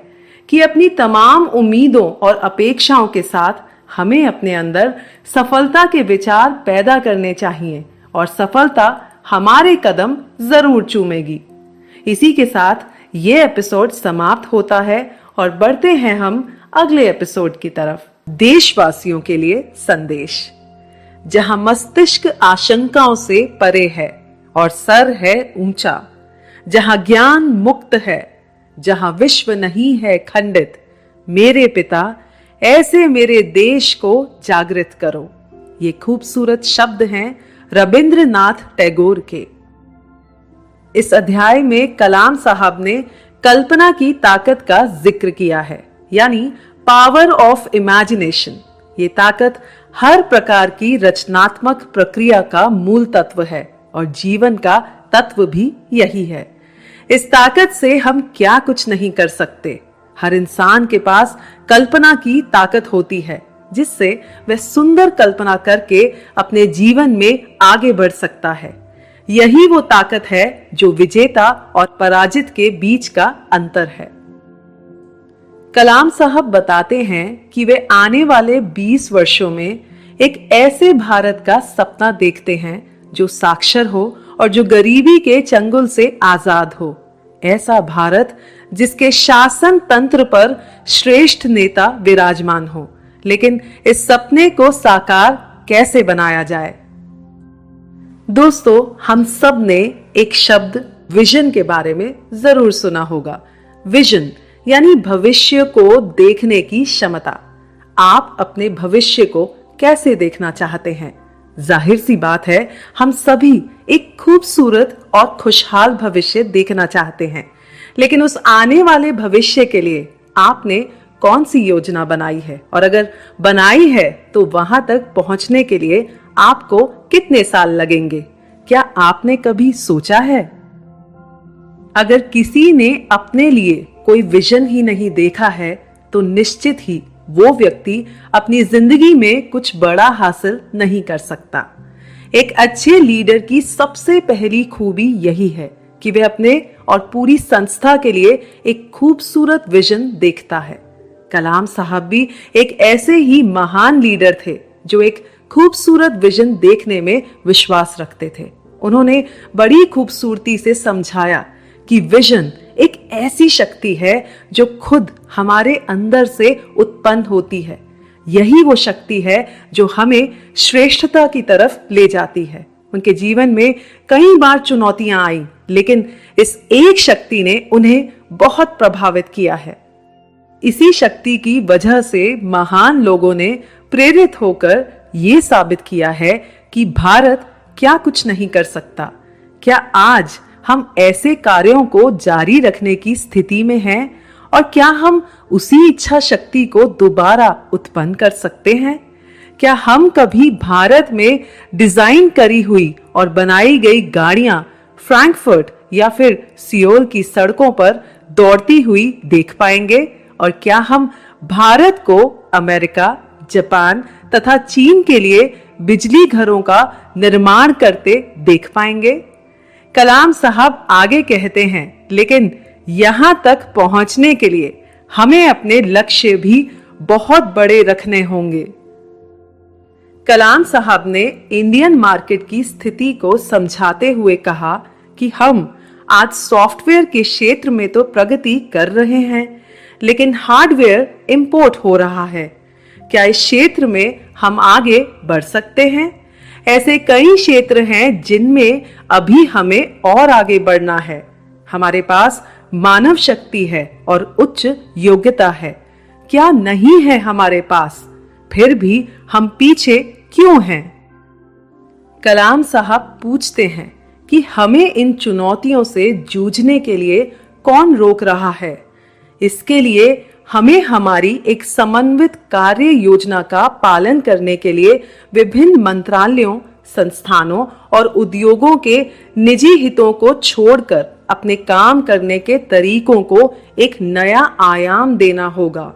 कि अपनी तमाम उम्मीदों और अपेक्षाओं के साथ हमें अपने अंदर सफलता के विचार पैदा करने चाहिए और सफलता हमारे कदम जरूर चूमेगी। इसी के साथ ये एपिसोड समाप्त होता है और बढ़ते हैं हम अगले एपिसोड की तरफ। देशवासियों के लिए संदेश। जहां मस्तिष्क आशंकाओं से परे है और सर है ऊंचा, जहां ज्ञान मुक्त है, जहां विश्व नहीं है खंडित, मेरे पिता ऐसे मेरे देश को जागृत करो। ये खूबसूरत शब्द हैं रविंद्रनाथ टैगोर के। इस अध्याय में कलाम साहब ने कल्पना की ताकत का जिक्र किया है, यानी पावर ऑफ इमेजिनेशन। ये ताकत हर प्रकार की रचनात्मक प्रक्रिया का मूल तत्व है और जीवन का तत्व भी यही है। इस ताकत से हम क्या कुछ नहीं कर सकते। हर इंसान के पास कल्पना की ताकत होती है जिससे वह सुंदर कल्पना करके अपने जीवन में आगे बढ़ सकता है। यही वो ताकत है जो विजेता और पराजित के बीच का अंतर है। कलाम साहब बताते हैं कि वे आने वाले 20 वर्षों में एक ऐसे भारत का सपना देखते हैं जो साक्षर हो और जो गरीबी के चंगुल से आजाद हो। ऐसा भारत जिसके शासन तंत्र पर श्रेष्ठ नेता विराजमान हो। लेकिन इस सपने को साकार कैसे बनाया जाए? दोस्तों, हम सब ने एक शब्द विजन के बारे में जरूर सुना होगा। विजन यानी भविष्य को देखने की क्षमता। आप अपने भविष्य को कैसे देखना चाहते हैं? जाहिर सी बात है, हम सभी एक खूबसूरत और खुशहाल भविष्य देखना चाहते हैं। लेकिन उस आने वाले भविष्य के लिए आपने कौन सी योजना बनाई है? और अगर बनाई है तो वहां तक पहुंचने के लिए आपको कितने साल लगेंगे? क्या आपने कभी सोचा है? अगर किसी ने अपने लिए कोई विजन ही नहीं देखा है तो निश्चित ही वो व्यक्ति अपनी जिंदगी में कुछ बड़ा हासिल नहीं कर सकता। एक अच्छे लीडर की सबसे पहली खूबी यही है कि वे अपने और पूरी संस्था के लिए एक खूबसूरत विजन देखता है। कलाम साहब भी एक ऐसे ही महान लीडर थे जो एक खूबसूरत विजन देखने में विश्वास रखते थे। उन्होंने बड़ी खूबसूरती से समझाया कि विजन एक ऐसी शक्ति है जो खुद हमारे अंदर से उत्पन्न होती है। यही वो शक्ति है जो हमें श्रेष्ठता की तरफ ले जाती है। उनके जीवन में कई बार चुनौतियां आई, लेकिन इस एक शक्ति ने उन्हें बहुत प्रभावित किया है। इसी शक्ति की वजह से महान लोगों ने प्रेरित होकर ये साबित किया है कि भारत क्या कुछ नहीं कर सकता। क्या आज हम ऐसे कार्यों को जारी रखने की स्थिति में हैं? और क्या हम उसी इच्छा शक्ति को दोबारा उत्पन्न कर सकते हैं? क्या हम कभी भारत में डिजाइन करी हुई और बनाई गई गाड़ियां फ्रैंकफर्ट या फिर सियोल की सड़कों पर दौड़ती हुई देख पाएंगे? और क्या हम भारत को अमेरिका, जापान तथा चीन के लिए बिजली घरों का निर्माण करते देख पाएंगे? कलाम साहब आगे कहते हैं, लेकिन यहां तक पहुंचने के लिए हमें अपने लक्ष्य भी बहुत बड़े रखने होंगे। कलाम साहब ने इंडियन मार्केट की स्थिति को समझाते हुए कहा कि हम आज सॉफ्टवेयर के क्षेत्र में तो प्रगति कर रहे हैं, लेकिन हार्डवेयर इंपोर्ट हो रहा है। क्या इस क्षेत्र में हम आगे बढ़ सकते हैं? ऐसे कई क्षेत्र हैं जिनमें अभी हमें और आगे बढ़ना है। हमारे पास मानव शक्ति है और उच्च योग्यता है। क्या नहीं है हमारे पास? फिर भी हम पीछे क्यों हैं? कलाम साहब पूछते हैं कि हमें इन चुनौतियों से जूझने के लिए कौन रोक रहा है? इसके लिए हमें हमारी एक समन्वित कार्य योजना का पालन करने के लिए विभिन्न मंत्रालयों, संस्थानों और उद्योगों के निजी हितों को छोड़कर अपने काम करने के तरीकों को एक नया आयाम देना होगा।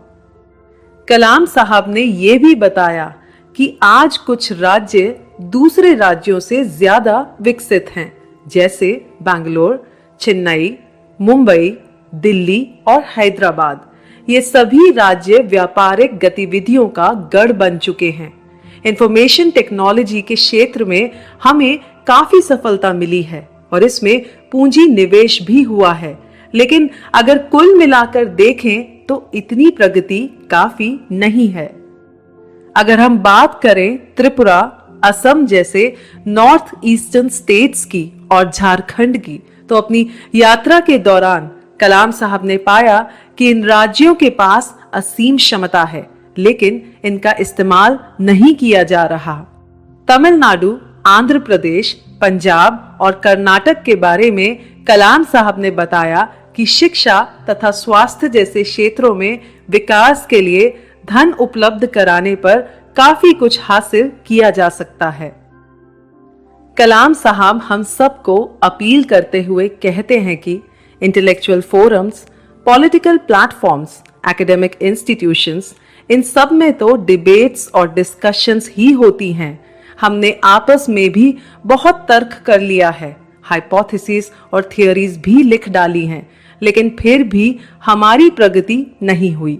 कलाम साहब ने यह भी बताया कि आज कुछ राज्य दूसरे राज्यों से ज्यादा विकसित हैं, जैसे बेंगलोर, चेन्नई, मुंबई, दिल्ली और हैदराबाद। ये सभी राज्य व्यापारिक गतिविधियों का गढ़ बन चुके हैं। इंफॉर्मेशन टेक्नोलॉजी के क्षेत्र में हमें काफी सफलता मिली है और इसमें पूंजी निवेश भी हुआ है, लेकिन अगर कुल मिलाकर देखें तो इतनी प्रगति काफी नहीं है। अगर हम बात करें त्रिपुरा, असम जैसे नॉर्थ ईस्टर्न स्टेट्स की और झारखंड की, तो अपनी यात्रा के दौरान कलाम साहब ने पाया कि इन राज्यों के पास असीम क्षमता है, लेकिन इनका इस्तेमाल नहीं किया जा रहा। तमिलनाडु, आंध्र प्रदेश, पंजाब और कर्नाटक के बारे में कलाम साहब ने बताया कि शिक्षा तथा स्वास्थ्य जैसे क्षेत्रों में विकास के लिए धन उपलब्ध कराने पर काफी कुछ हासिल किया जा सकता है। कलाम साहब हम सबको अपील करते हुए कहते हैं कि intellectual forums, political platforms, academic institutions, इन सब में तो डिबेट्स और डिस्कशंस ही होती हैं। हमने आपस में भी बहुत तर्क कर लिया है, हाइपोथेसिस और थियरीज भी लिख डाली हैं, लेकिन फिर भी हमारी प्रगति नहीं हुई।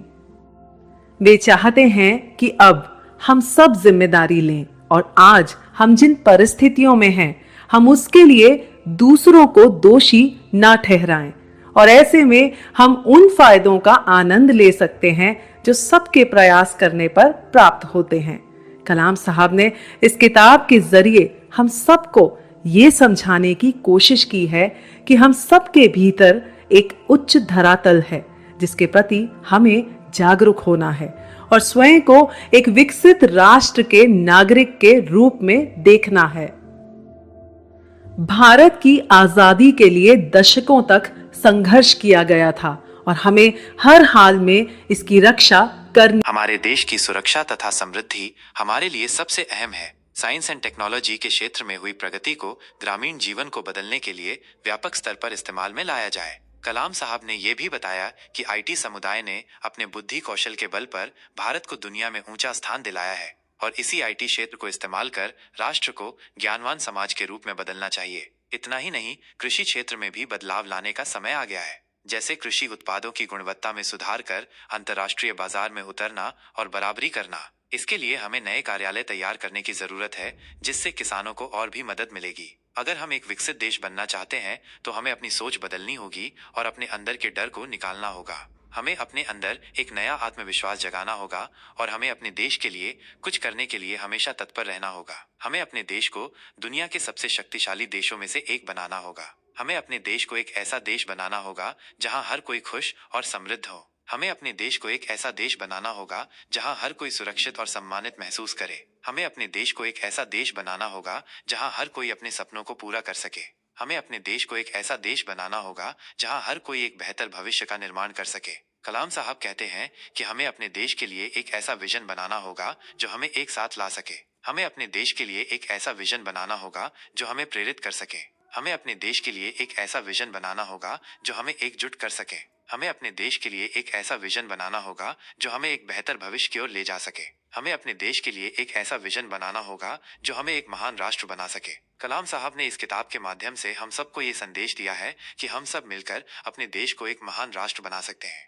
वे चाहते हैं कि अब हम सब जिम्मेदारी लें और आज हम जिन परिस्थितियों में हैं, हम उसके लिए दूसरों को दोषी ना ठहराएं और ऐसे में हम उन फायदों का आनंद ले सकते हैं जो सबके प्रयास करने पर प्राप्त होते हैं। कलाम साहब ने इस किताब के जरिए हम सबको ये समझाने की कोशिश की है कि हम सबके भीतर एक उच्च धरातल है जिसके प्रति हमें जागरूक होना है और स्वयं को एक विकसित राष्ट्र के नागरिक के रूप में देखना है। भारत की आजादी के लिए दशकों तक संघर्ष किया गया था और हमें हर हाल में इसकी रक्षा करनी। हमारे देश की सुरक्षा तथा समृद्धि हमारे लिए सबसे अहम है। साइंस एंड टेक्नोलॉजी के क्षेत्र में हुई प्रगति को ग्रामीण जीवन को बदलने के लिए व्यापक स्तर पर इस्तेमाल में लाया जाए। कलाम साहब ने यह भी बताया कि आईटी समुदाय ने अपने बुद्धि कौशल के बल पर भारत को दुनिया में ऊंचा स्थान दिलाया है और इसी आईटी क्षेत्र को इस्तेमाल कर राष्ट्र को ज्ञानवान समाज के रूप में बदलना चाहिए। इतना ही नहीं, कृषि क्षेत्र में भी बदलाव लाने का समय आ गया है, जैसे कृषि उत्पादों की गुणवत्ता में सुधार कर अंतर्राष्ट्रीय बाजार में उतरना और बराबरी करना। इसके लिए हमें नए कार्यालय तैयार करने की जरूरत है जिससे किसानों को और भी मदद मिलेगी। अगर हम एक विकसित देश बनना चाहते हैं तो हमें अपनी सोच बदलनी होगी और अपने अंदर के डर को निकालना होगा। हमें अपने अंदर एक नया आत्मविश्वास जगाना होगा और हमें अपने देश के लिए कुछ करने के लिए हमेशा तत्पर रहना होगा। हमें अपने देश को दुनिया के सबसे शक्तिशाली देशों में से एक बनाना होगा। हमें अपने देश को एक ऐसा देश बनाना होगा जहां हर कोई खुश और समृद्ध हो। हमें अपने देश को एक ऐसा देश बनाना होगा जहां हर कोई सुरक्षित और सम्मानित महसूस करे। हमें अपने देश को एक ऐसा देश बनाना होगा जहां हर कोई अपने सपनों को पूरा कर सके। हमें अपने देश को एक ऐसा देश बनाना होगा जहां हर कोई एक बेहतर भविष्य का निर्माण कर सके। कलाम साहब कहते हैं कि हमें अपने देश के लिए एक ऐसा विजन बनाना होगा जो हमें एक साथ ला सके। हमें अपने देश के लिए एक ऐसा विजन बनाना होगा जो हमें प्रेरित कर सके। हमें अपने देश के लिए एक ऐसा विजन बनाना होगा जो हमें एकजुट कर सके। हमें अपने देश के लिए एक ऐसा विजन बनाना होगा जो हमें एक बेहतर भविष्य की ओर ले जा सके। हमें अपने देश के लिए एक ऐसा विजन बनाना होगा जो हमें एक महान राष्ट्र बना सके। कलाम साहब ने इस किताब के माध्यम से हम सबको ये संदेश दिया है कि हम सब मिलकर अपने देश को एक महान राष्ट्र बना सकते हैं।